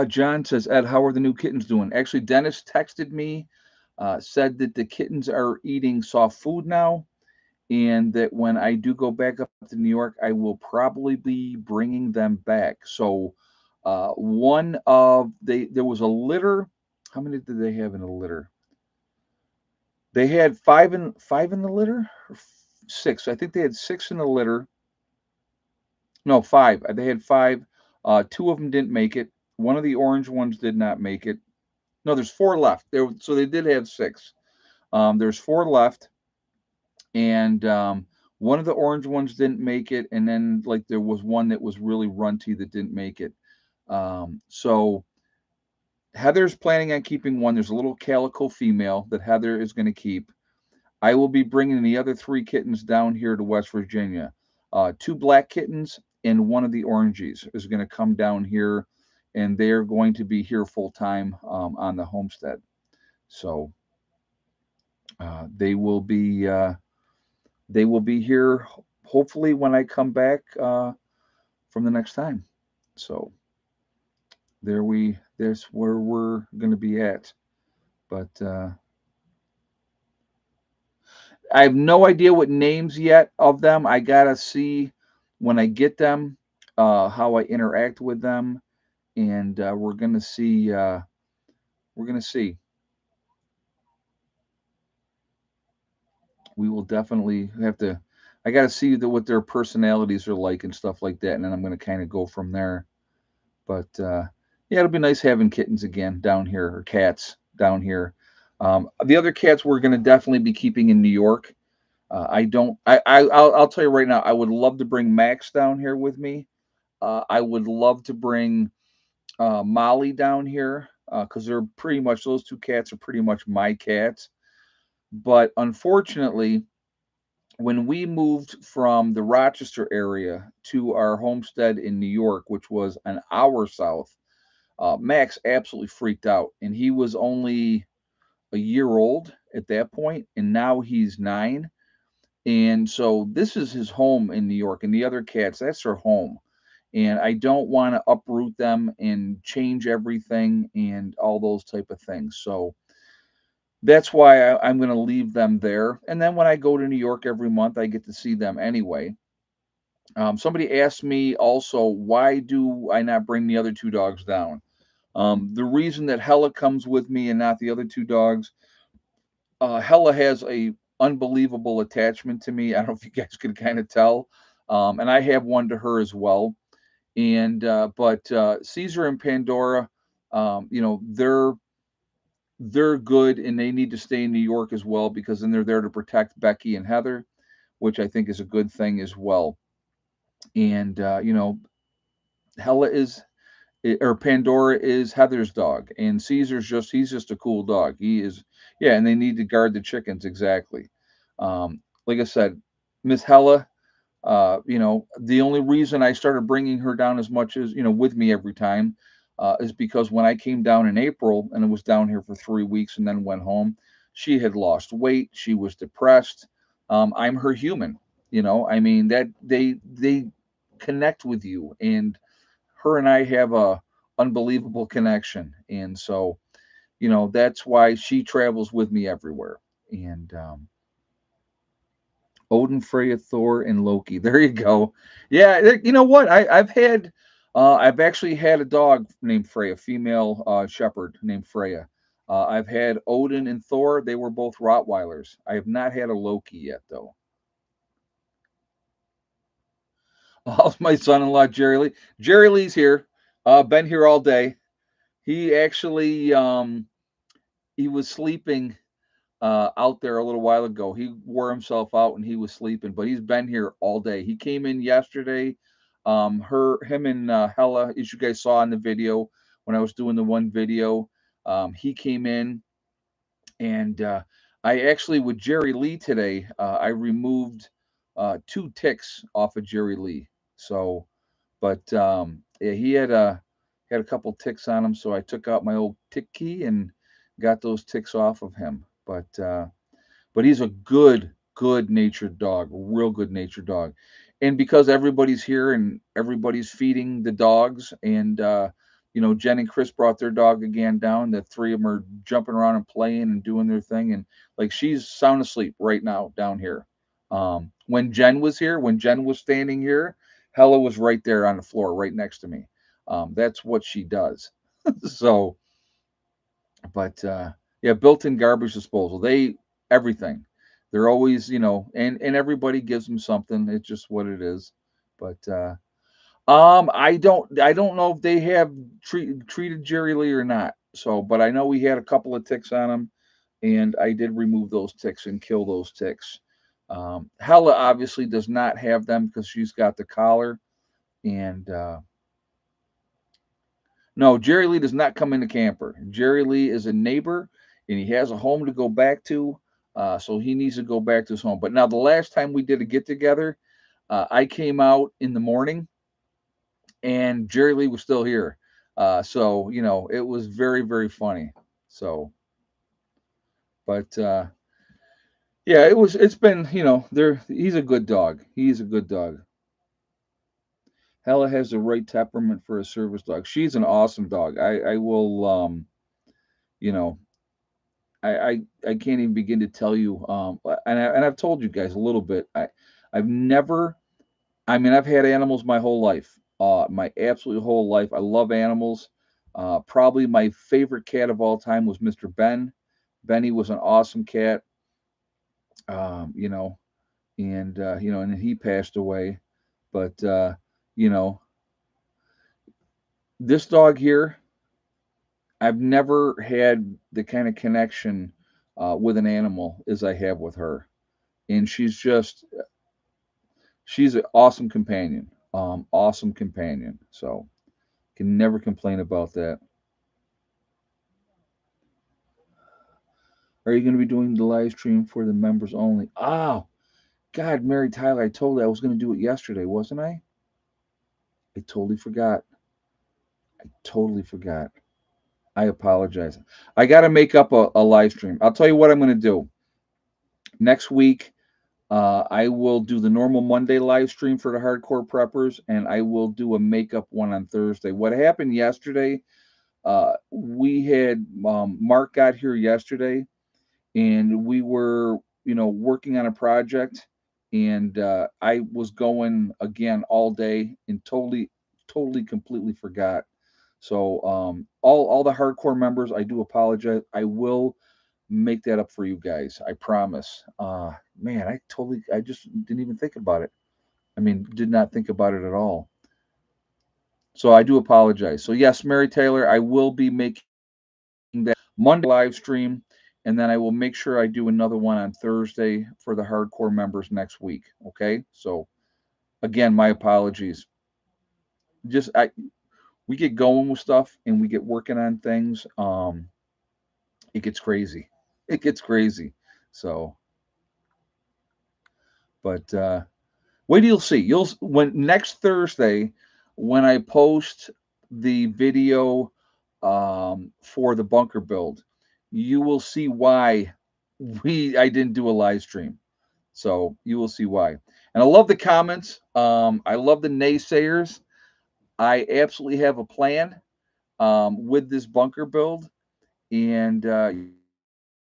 John says, Ed, how are the new kittens doing? Actually, Dennis texted me, said that the kittens are eating soft food now, and that when I do go back up to New York, I will probably be bringing them back. So, there was a litter. How many did they have in a litter? They had five in the litter, or six. I think they had six in the litter. No, five. They had five. Two of them didn't make it. One of the orange ones did not make it. No, there's four left. So they did have six. There's four left, and one of the orange ones didn't make it, and then like there was one that was really runty that didn't make it. So Heather's planning on keeping one. There's a little calico female that Heather is going to keep. I will be bringing the other 3 kittens down here to West Virginia. 2 black kittens and one of the oranges is going to come down here, and they are going to be here full time on the homestead. So they will be here hopefully when I come back from the next time. So there's where we're going to be at. But I have no idea what names yet of them. I gotta see when I get them how I interact with them, and we're gonna see. We're gonna see. We will definitely have to. I got to see what their personalities are like and stuff like that, and then I'm going to kind of go from there. But yeah, it'll be nice having kittens again down here, or cats down here. The other cats we're going to definitely be keeping in New York. I don't. I'll tell you right now. I would love to bring Max down here with me. I would love to bring Molly down here because they're pretty much those two cats are pretty much my cats. But unfortunately, when we moved from the Rochester area to our homestead in New York, which was an hour south, Max absolutely freaked out, and he was only a year old at that point, and now he's 9. And so this is his home in New York, and the other cats, that's their home. And I don't want to uproot them and change everything and all those type of things. So that's why I'm going to leave them there. And then when I go to New York every month, I get to see them anyway. Somebody asked me also, why do I not bring the other two dogs down? The reason that Hella comes with me and not the other two dogs, Hella has a unbelievable attachment to me. I don't know if you guys can kind of tell, and I have one to her as well. And but Caesar and Pandora, they're good, and they need to stay in New York as well because then they're there to protect Becky and Heather, which I think is a good thing as well. And Hella or Pandora is Heather's dog, and Caesar's he's just a cool dog. He is, yeah, and they need to guard the chickens exactly. Like I said, Miss Hella, the only reason I started bringing her down as much as with me every time is because when I came down in April and I was down here for 3 weeks and then went home, she had lost weight, she was depressed. I'm her human, I mean that they connect with you, and her and I have a unbelievable connection, and so that's why she travels with me everywhere. And Odin, Freya, Thor, and Loki. There you go. Yeah, you know what? I've actually had a dog named Freya, female shepherd named Freya. I've had Odin and Thor. They were both Rottweilers. I have not had a Loki yet, though. Oh, my son-in-law Jerry Lee. Jerry Lee's here. Been here all day. He actually he was sleeping out there a little while ago. He wore himself out and he was sleeping, but he's been here all day. He came in yesterday. Him and Hella, as you guys saw in the video when I was doing the one video, he came in, and I actually with Jerry Lee today, I removed 2 ticks off of Jerry Lee. So, but yeah, he had a couple ticks on him, so I took out my old tick key and got those ticks off of him. But he's a good natured dog, real good natured dog. And because everybody's here and everybody's feeding the dogs, and Jen and Chris brought their dog again down. The three of them are jumping around and playing and doing their thing, and like she's sound asleep right now down here. When Jen was standing here, Hella was right there on the floor, right next to me. That's what she does. So, but yeah, built-in garbage disposal. Everything. They're always, and everybody gives them something. It's just what it is. But I don't know if they have treated Jerry Lee or not. So, but I know we had a couple of ticks on him, and I did remove those ticks and kill those ticks. Hella obviously does not have them because she's got the collar, and no, Jerry Lee does not come in the camper. Jerry Lee is a neighbor, and he has a home to go back to. So he needs to go back to his home. But now, the last time we did a get together, I came out in the morning, and Jerry Lee was still here. So it was very, very funny. So, but yeah, it's been there. He's a good dog. He's a good dog. Hella has the right temperament for a service dog. She's an awesome dog. I will you know I can't even begin to tell you. And I've told you guys a little bit. I've never. I mean, I've had animals my whole life. My absolute whole life. I love animals. Probably my favorite cat of all time was Mr. Ben. Benny was an awesome cat. Um, you know, and and he passed away. But you know, this dog here, I've never had the kind of connection with an animal as I have with her, and she's an awesome companion, awesome companion. So can never complain about that. Are you going to be doing the live stream for the members only? Oh, God, Mary Tyler, I told you I was going to do it yesterday, wasn't I? I totally forgot. I totally forgot. I apologize. I got to make up a live stream. I'll tell you what I'm going to do. Next week, I will do the normal Monday live stream for the hardcore preppers, and I will do a makeup one on Thursday. What happened yesterday, we had Mark got here yesterday, and we were, working on a project, and I was going again all day and totally, completely forgot. So all the hardcore members, I do apologize. I will make that up for you guys. I promise. Man, I just didn't even think about it. I mean, did not think about it at all. So I do apologize. So yes, Mary Taylor, I will be making that Monday live stream, and then I will make sure I do another one on Thursday for the hardcore members next week. Okay. So again, my apologies. Just we get going with stuff and we get working on things. It gets crazy. It gets crazy. So, but wait till you'll see. When next Thursday, when I post the video for the bunker build, you will see why I didn't do a live stream. So you will see why. And I love the comments. I love the naysayers. I absolutely have a plan with this bunker build, and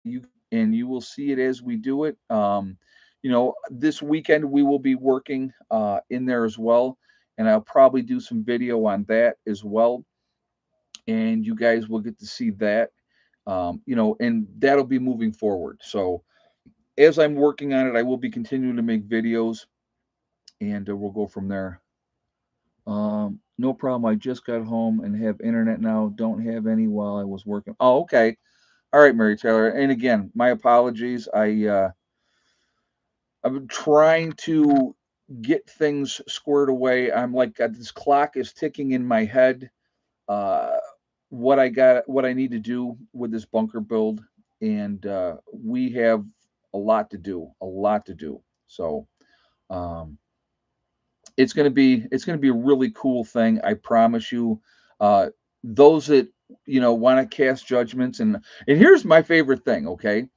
you will see it as we do it. This weekend we will be working in there as well, and I'll probably do some video on that as well, and you guys will get to see that. And that'll be moving forward. So as I'm working on it, I will be continuing to make videos, and we'll go from there. No problem. I just got home and have internet now. Don't have any while I was working. Oh, okay. All right, Mary Taylor. And again, my apologies. I've been trying to get things squared away. I'm like this clock is ticking in my head. Uh, what I need to do with this bunker build, and we have a lot to do. A lot to do. So um, it's gonna be a really cool thing. I promise you. Uh, those that want to cast judgments, and here's my favorite thing. Okay,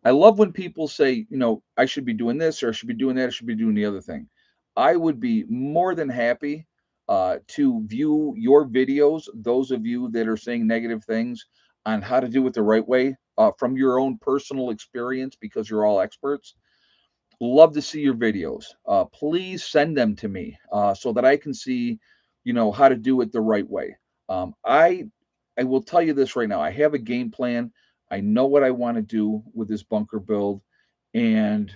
I love when people say, I should be doing this or I should be doing that, I should be doing the other thing. I would be more than happy to view your videos, those of you that are saying negative things on how to do it the right way from your own personal experience because you're all experts. Love to see your videos. Please send them to me so that I can see, how to do it the right way. I will tell you this right now. I have a game plan. I know what I want to do with this bunker build, and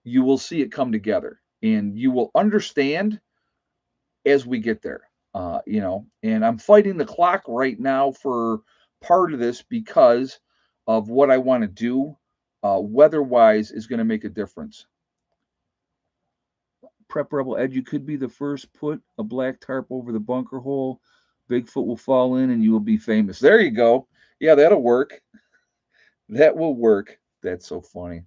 you will see it come together, and you will understand as we get there. And I'm fighting the clock right now for part of this because of what I want to do. Weather-wise is going to make a difference. Prep Rebel Ed, you could be the first. Put a black tarp over the bunker hole. Bigfoot will fall in and you will be famous. There you go. Yeah, that'll work. That will work. That's so funny.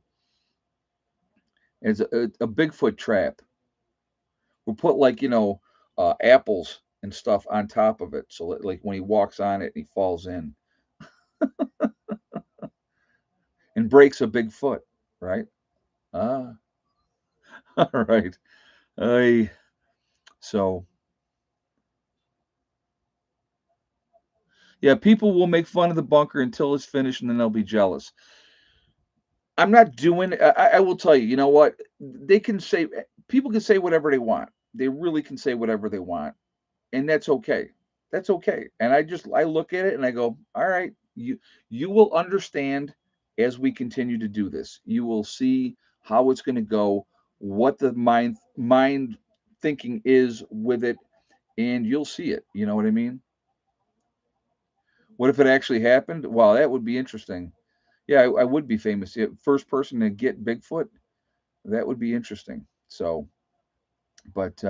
It's a Bigfoot trap. We'll put like, apples and stuff on top of it. So that, like when he walks on it, he falls in and breaks a big foot, right? Ah, all right. I so yeah, people will make fun of the bunker until it's finished and then they'll be jealous. I'm not doing. I will tell you. You know what? They can say. People can say whatever they want. They really can say whatever they want, and that's okay. That's okay. And I look at it and I go, all right. You will understand as we continue to do this. You will see how it's going to go. what the mind thinking is with it, and you'll see it. You know what I mean? What if it actually happened? Wow, that would be interesting. Yeah, I would be famous. Yeah, first person to get Bigfoot. That would be interesting. So, but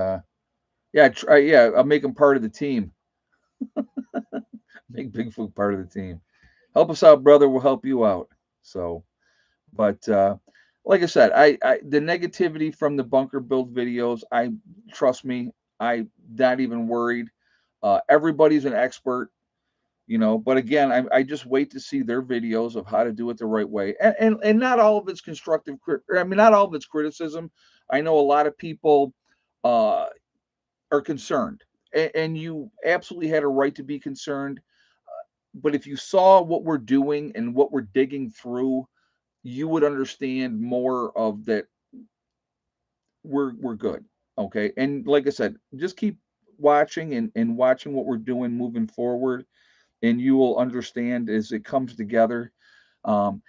yeah, try. Yeah, I'll make him part of the team. Make Bigfoot part of the team. Help us out, brother. We'll help you out. So, but like I said, I the negativity from the bunker build videos. I trust me. I not even worried. Everybody's an expert, you know. But again, I just wait to see their videos of how to do it the right way, and not all of it's constructive. I mean, not all of it's criticism. I know a lot of people uh, are concerned, and you absolutely had a right to be concerned. But if you saw what we're doing and what we're digging through, you would understand more of that. We're good, okay. And like I said, just keep watching and watching what we're doing moving forward, and you will understand as it comes together. um,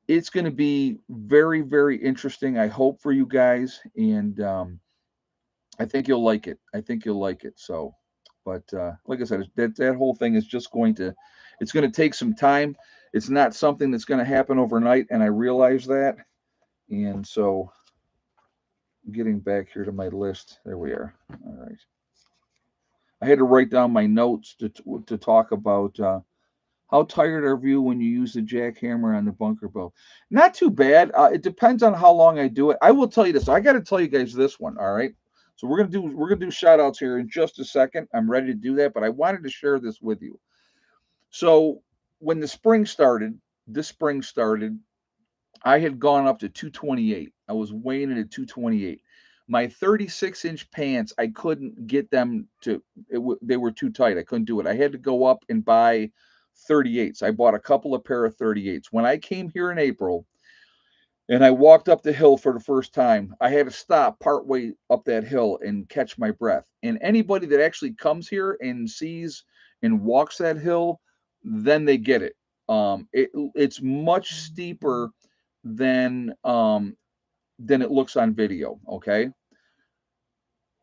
it's going to be very, very interesting, I hope, for you guys. And I think you'll like it. I think you'll like it. So, but like I said, that whole thing is just going to, it's going to take some time. It's not something that's going to happen overnight, and I realize that. And so, getting back here to my list, there we are. All right, I had to write down my notes to talk about how tired are you when you use the jackhammer on the bunker bow? Not too bad. It depends on how long I do it. I will tell you this. I got to tell you guys this one. All right. So we're gonna do shout outs here in just a second. I'm ready to do that, but I wanted to share this with you. So when the spring started, this spring started, I had gone up to 228. I was weighing it at 228. My 36-inch pants, I couldn't get them to. They were too tight. I couldn't do it. I had to go up and buy 38s. I bought a couple of pair of 38s. When I came here in April and I walked up the hill for the first time, I had to stop partway up that hill and catch my breath. And anybody that actually comes here and sees and walks that hill, then they get it. It's much steeper than um, than it looks on video. Okay,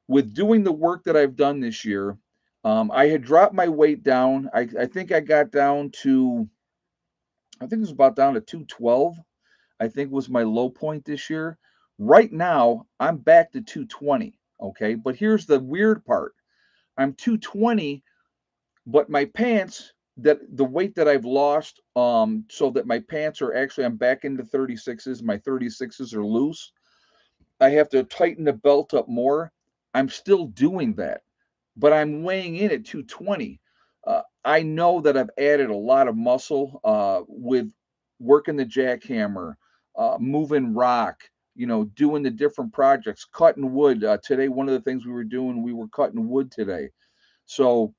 with doing the work that I've done this year, I had dropped my weight down. I think I got down to, I think it was about down to 212. I think was my low point this year. Right now, I'm back to 220. Okay, but here's the weird part. I'm 220, but my pants, that the weight that I've lost, so that my pants are actually, I'm back into 36s. My 36s are loose. I have to tighten the belt up more. I'm still doing that, but I'm weighing in at 220. I know that I've added a lot of muscle with working the jackhammer, moving rock, doing the different projects, cutting wood. Today, one of the things we were doing, we were cutting wood today. So,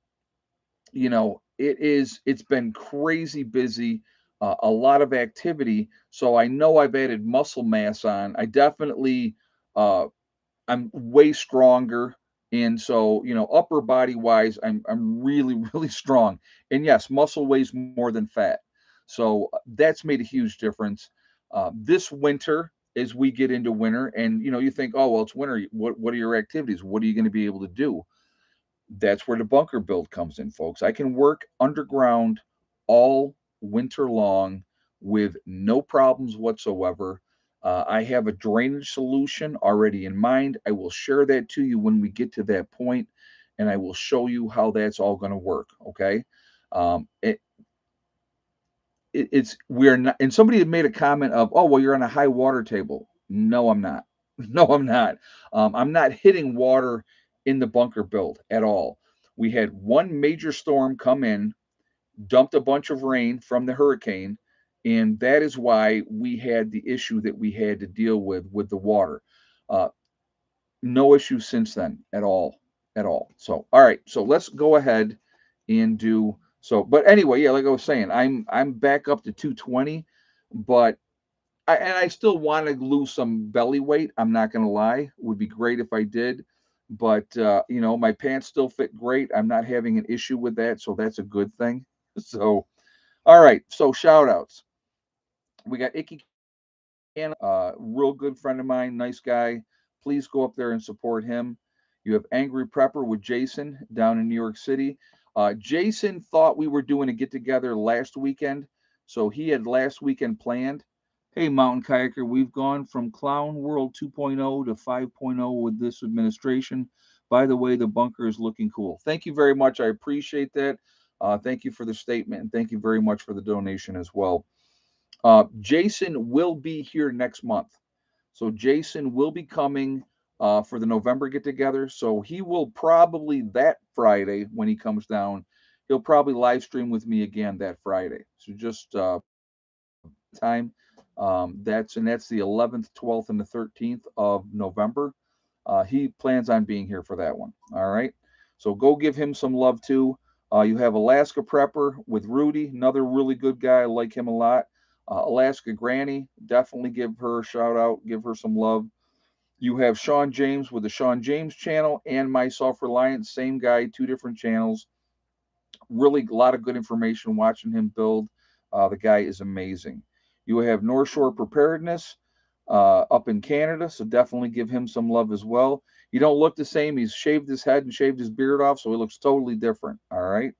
it's been crazy busy, a lot of activity. So I know I've added muscle mass on. I definitely, uh, I'm way stronger. And so, upper body wise, I'm really, really strong. And yes, muscle weighs more than fat. So that's made a huge difference. This winter, as we get into winter, and you think, oh well, it's winter. What are your activities? What are you going to be able to do? That's where the bunker build comes in, folks. I can work underground all winter long with no problems whatsoever. I have a drainage solution already in mind. I will share that to you when we get to that point, and I will show you how that's all going to work. Okay. Um, it, it's we're not, and somebody had made a comment of, oh well, you're on a high water table. No, I'm not. No, I'm not. I'm not hitting water in the bunker build at all. We had one major storm come in, dumped a bunch of rain from the hurricane, and that is why we had the issue that we had to deal with the water. Uh, no issue since then at all, at all. So, all right, so let's go ahead and do so. But anyway, yeah, like I was saying, I'm back up to 220, but I still want to lose some belly weight. I'm not going to lie. Would be great if I did. But, my pants still fit great. I'm not having an issue with that. So that's a good thing. So, all right. So shout outs. We got Icky, real good friend of mine, nice guy. Please go up there and support him. You have Angry Prepper with Jason down in New York City. Jason thought we were doing a get together last weekend, so he had last weekend planned. Hey, Mountain Kayaker, we've gone from Clown World 2.0 to 5.0 with this administration. By the way, the bunker is looking cool. Thank you very much. I appreciate that. Thank you for the statement, and thank you very much for the donation as well. Jason will be here next month. So Jason will be coming for the November get together. So he will probably that Friday when he comes down, he'll probably live stream with me again that Friday. So just time. That's the 11th, 12th, and the 13th of November. He plans on being here for that one. All right. So go give him some love too. You have Alaska Prepper with Rudy, another really good guy. I like him a lot. Alaska Granny, definitely give her a shout out, give her some love. You have Sean James with the Sean James channel and My Self Reliance, same guy, two different channels. Really a lot of good information watching him build. The guy is amazing. You have North Shore Preparedness up in Canada, so definitely give him some love as well. You don't look the same. He's shaved his head and shaved his beard off, so he looks totally different. All right.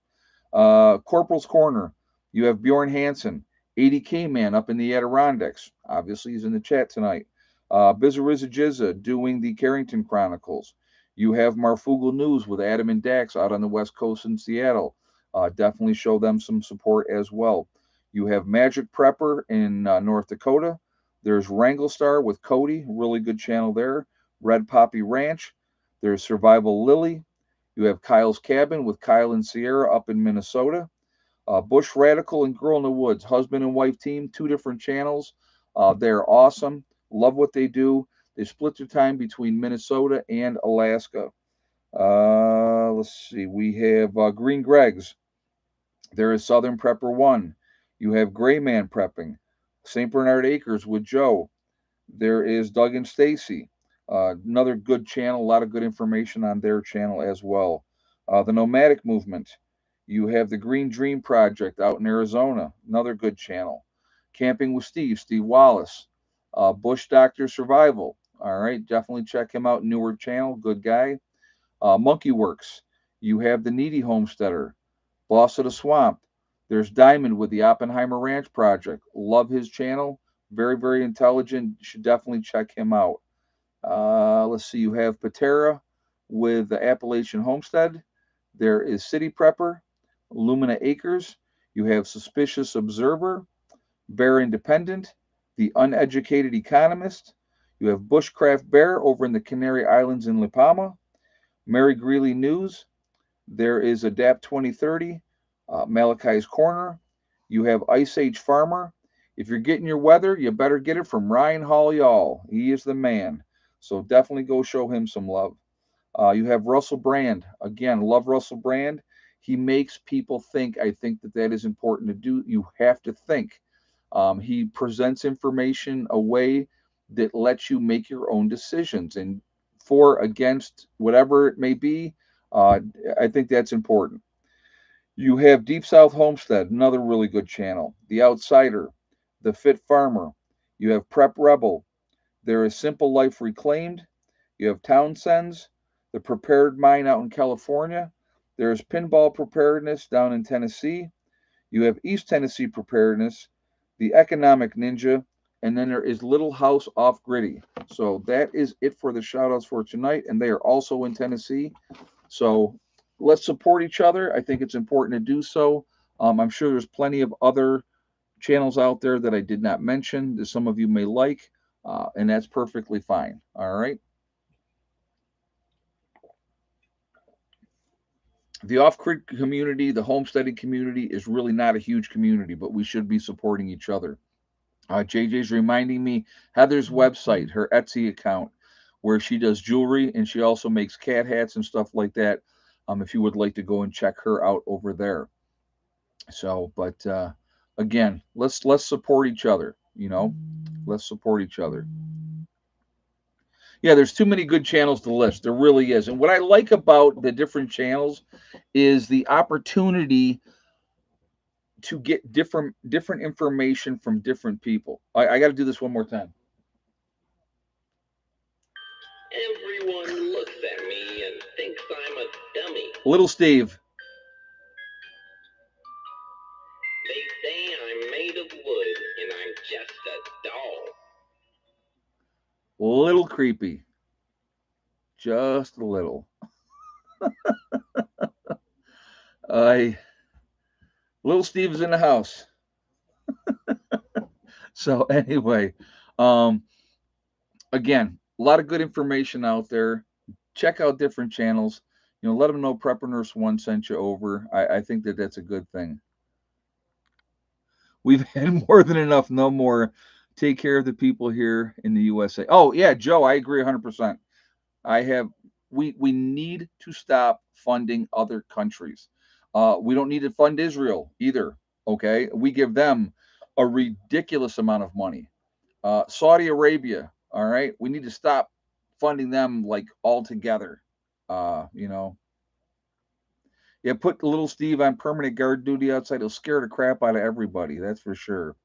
Corporal's Corner. You have Bjorn Hansen, 80K Man up in the Adirondacks. Obviously, he's in the chat tonight. Bizarizajizza doing the Carrington Chronicles. You have Marfugal News with Adam and Dax out on the West Coast in Seattle. Definitely show them some support as well. You have Magic Prepper in North Dakota. There's Wrangle Star with Cody, really good channel there. Red Poppy Ranch. There's Survival Lily. You have Kyle's Cabin with Kyle and Sierra up in Minnesota. Bush Radical and Girl in the Woods, husband and wife team, two different channels. They're awesome. Love what they do. They split their time between Minnesota and Alaska. Let's see. We have Green Greg's. There is Southern Prepper 1. You have Gray Man Prepping. St. Bernard Acres with Joe. There is Doug and Stacy. Another good channel, a lot of good information on their channel as well. The Nomadic Movement. You have the Green Dream Project out in Arizona, another good channel. Camping with Steve Wallace. Bush Doctor Survival. All right, definitely check him out. Newer channel, good guy. Monkey Works. You have the Needy Homesteader. Boss of the Swamp. There's Diamond with the Oppenheimer Ranch Project. Love his channel. Very, very intelligent. You should definitely check him out. Let's see. You have Patera with the Appalachian Homestead. There is City Prepper, Lumina Acres. You have Suspicious Observer, Bear Independent, The Uneducated Economist. You have Bushcraft Bear over in the Canary Islands in Lipama. Mary Greeley News. There is Adapt 2030, Malachi's Corner. You have Ice Age Farmer. If you're getting your weather, you better get it from Ryan Hall Y'all. He is the man. So definitely go show him some love. You have Russell Brand. Again, love Russell Brand. He makes people think. I think that is important to do. You have to think. He presents information a way that lets you make your own decisions. And for, against, whatever it may be, I think that's important. You have Deep South Homestead, another really good channel. The Outsider, The Fit Farmer. You have Prep Rebel. There is Simple Life Reclaimed. You have Townsend's, The Prepared Mind out in California. There is Pinball Preparedness down in Tennessee. You have East Tennessee Preparedness, The Economic Ninja, and then there is Little House Off Gritty. So that is it for the shout outs for tonight, and they are also in Tennessee. So let's support each other. I think it's important to do so. I'm sure there's plenty of other channels out there that I did not mention that some of you may like, and that's perfectly fine. All right. The off-grid community, the homesteading community is really not a huge community, but we should be supporting each other. JJ's reminding me Heather's website, her Etsy account, where she does jewelry and she also makes cat hats and stuff like that. If you would like to go and check her out over there. So, but again, let's support each other. Let's support each other. Yeah, there's too many good channels to list. There really is. And what I like about the different channels is the opportunity to get different information from different people. I got to do this one more time. Everyone looks at me and thinks I'm a dummy. Little Steve. They say I'm made of wood and I'm just a doll. Little creepy. Just a little. Little Steve is in the house. So anyway, um, again, a lot of good information out there. Check out different channels. Let them know Prepper Nurse One sent you over. I think that that's a good thing. We've had more than enough. No more. Take care of the people here in the USA. Oh yeah, Joe, I agree 100%. We need to stop funding other countries. We don't need to fund Israel either. Okay, we give them a ridiculous amount of money. Saudi Arabia, all right, we need to stop funding them like altogether. You know, yeah, put little Steve on permanent guard duty outside. He'll scare the crap out of everybody. That's for sure.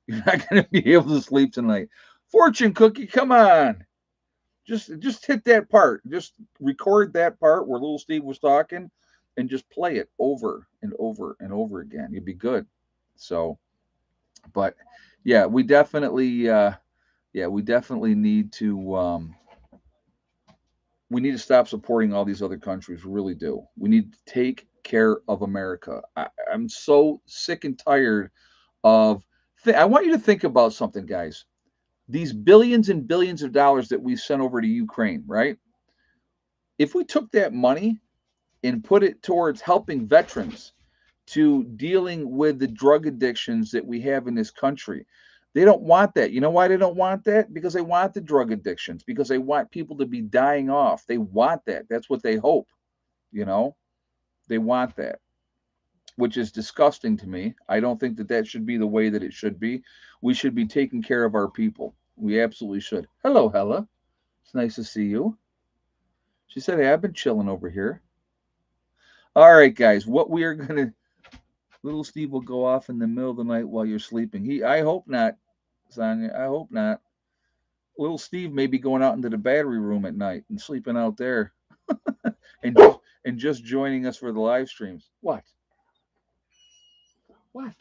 You're not going to be able to sleep tonight. Fortune cookie, come on. Just hit that part. Just record that part where little Steve was talking and just play it over and over and over again. You'd be good. So, but yeah, we definitely need to stop supporting all these other countries. We really do. We need to take care of America. I'm so sick and tired of I want you to think about something, guys. These billions and billions of dollars that we sent over to Ukraine, right? If we took that money and put it towards helping veterans to dealing with the drug addictions that we have in this country, they don't want that. You know why they don't want that? Because they want the drug addictions, because they want people to be dying off. They want that. That's what they hope. They want that, which is disgusting to me. I don't think that that should be the way that it should be. We should be taking care of our people. We absolutely should. Hello, Hella. It's nice to see you. She said, hey, I've been chilling over here. All right, guys, what we are going to, little Steve will go off in the middle of the night while you're sleeping. I hope not, Sonia. I hope not. Little Steve may be going out into the battery room at night and sleeping out there and just joining us for the live streams. What? What?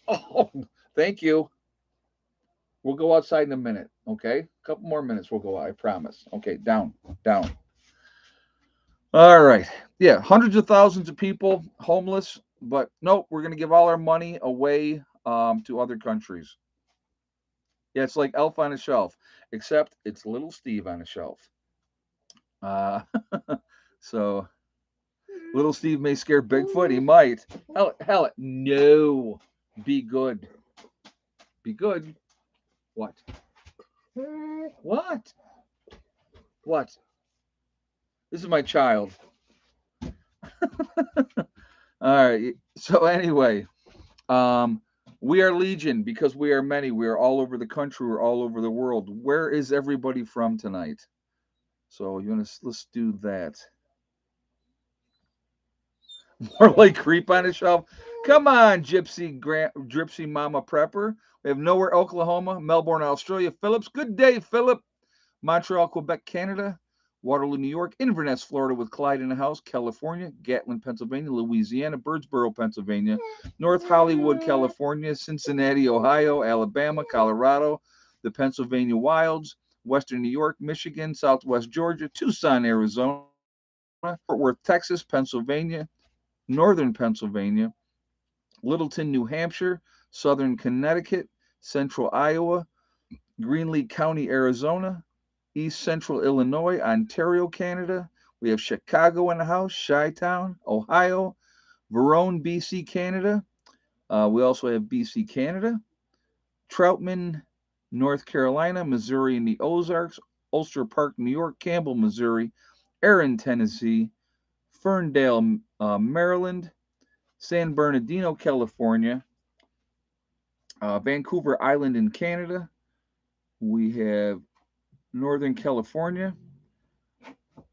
Oh, thank you. We'll go outside in a minute, okay? A couple more minutes, we'll go out, I promise. Okay, down. All right. Yeah, hundreds of thousands of people homeless, but nope, we're going to give all our money away to other countries. Yeah, it's like Elf on a Shelf, except it's little Steve on a shelf. So little Steve may scare Bigfoot. He might. Hell, no. Be good. Be good. What? What? What? This is my child. All right. So anyway, we are Legion because we are many. We are all over the country. We're all over the world. Where is everybody from tonight? So let's do that. More like creep on a shelf. Come on, Gypsy Mama Prepper. We have Nowhere, Oklahoma, Melbourne, Australia. Phillips, good day, Philip. Montreal, Quebec, Canada. Waterloo, New York. Inverness, Florida, with Clyde in the house. California. Gatlin, Pennsylvania. Louisiana. Birdsboro, Pennsylvania. North Hollywood, California. Cincinnati, Ohio. Alabama. Colorado. The Pennsylvania Wilds. Western New York. Michigan. Southwest Georgia. Tucson, Arizona. Fort Worth, Texas. Pennsylvania. Northern Pennsylvania. Littleton, New Hampshire. Southern Connecticut. Central Iowa. Greenlee County, Arizona. East Central Illinois, Ontario, Canada. We have Chicago in the house, Chi-Town, Ohio, Verone, BC, Canada. We also have BC, Canada. Troutman, North Carolina, Missouri in the Ozarks, Ulster Park, New York, Campbell, Missouri, Erin, Tennessee, Ferndale, Maryland, San Bernardino, California, Vancouver Island in Canada. We have Northern California,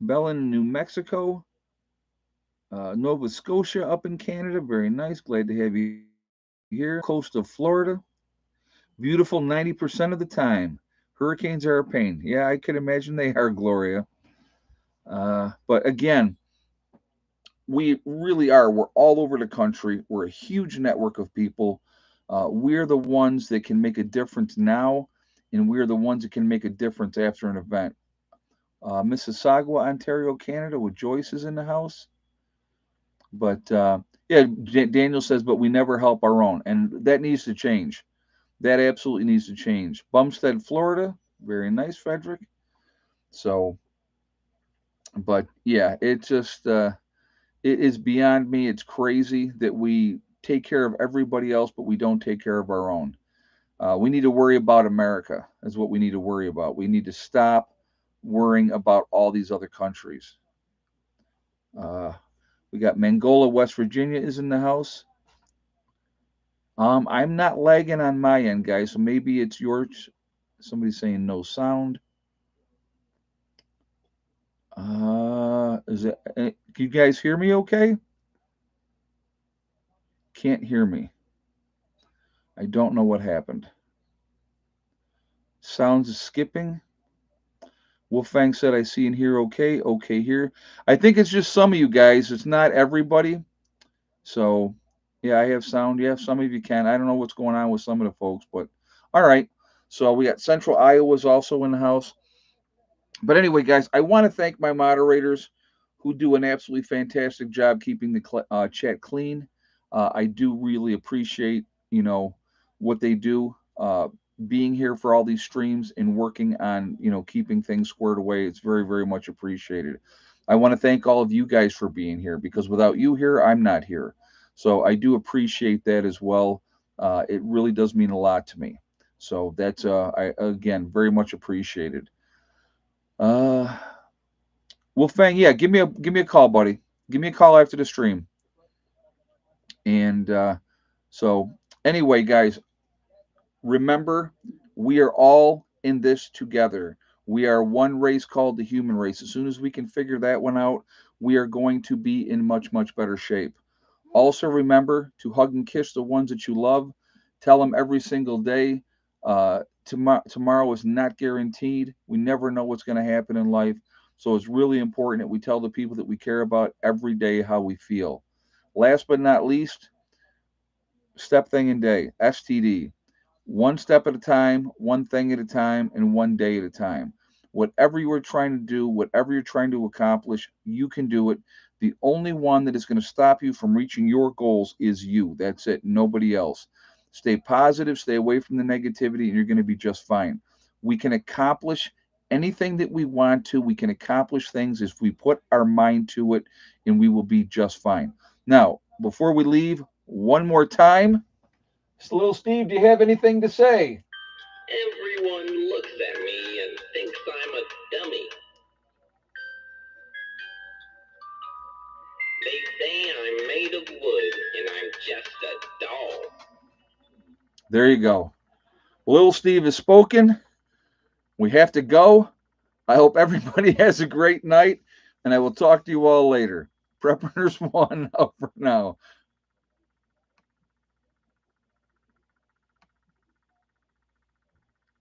Belen, New Mexico, Nova Scotia up in Canada. Very nice. Glad to have you here. Coast of Florida. Beautiful 90% of the time. Hurricanes are a pain. Yeah, I can imagine they are, Gloria. But again, we really are. We're all over the country. We're a huge network of people. We're the ones that can make a difference now, and we're the ones that can make a difference after an event. Mississauga, Ontario, Canada, with Joyce is in the house. But yeah, Daniel says, but we never help our own, and that needs to change. That absolutely needs to change. Bumstead, Florida, very nice, Frederick. So, but yeah, it just it is beyond me. It's crazy that we take care of everybody else, but we don't take care of our own. We need to worry about America. Is what we need to worry about. We need to stop worrying about all these other countries. Uh, we got Mangola, West Virginia is in the house. I'm not lagging on my end, guys, so maybe it's yours. Somebody's saying no sound. Is it? Can you guys hear me okay? Can't hear me. I don't know what happened. Sounds is skipping. Wolfang said, I see and hear okay. Okay here. I think it's just some of you guys. It's not everybody. So, yeah, I have sound. Yeah, some of you can. I don't know what's going on with some of the folks, but all right. So we got Central Iowa's also in the house. But anyway, guys, I want to thank my moderators who do an absolutely fantastic job keeping the chat clean. I do really appreciate, what they do, being here for all these streams and working on, keeping things squared away. It's very, very much appreciated. I want to thank all of you guys for being here because without you here, I'm not here. So I do appreciate that as well. It really does mean a lot to me. So that's, I again, very much appreciated. Uh, Wolfgang, yeah, give me a call, buddy. Give me a call after the stream. And so, anyway, guys, remember we are all in this together. We are one race called the human race. As soon as we can figure that one out, we are going to be in much, much better shape. Also, remember to hug and kiss the ones that you love. Tell them every single day. Tomorrow is not guaranteed. We never know what's going to happen in life. So it's really important that we tell the people that we care about every day how we feel. Last but not least, step thing in day, STD. One step at a time, one thing at a time, and one day at a time. Whatever you are trying to do, whatever you're trying to accomplish, you can do it. The only one that is going to stop you from reaching your goals is you. That's it. Nobody else. Stay positive, stay away from the negativity, and you're going to be just fine. We can accomplish anything that we want to. We can accomplish things if we put our mind to it, and we will be just fine. Now, before we leave, one more time, Little Steve, do you have anything to say? Everyone looks at me and thinks I'm a dummy. They say I'm made of wood and I'm just a doll. There you go. Little Steve has spoken. We have to go. I hope everybody has a great night, and I will talk to you all later. Preppers 1 out for now.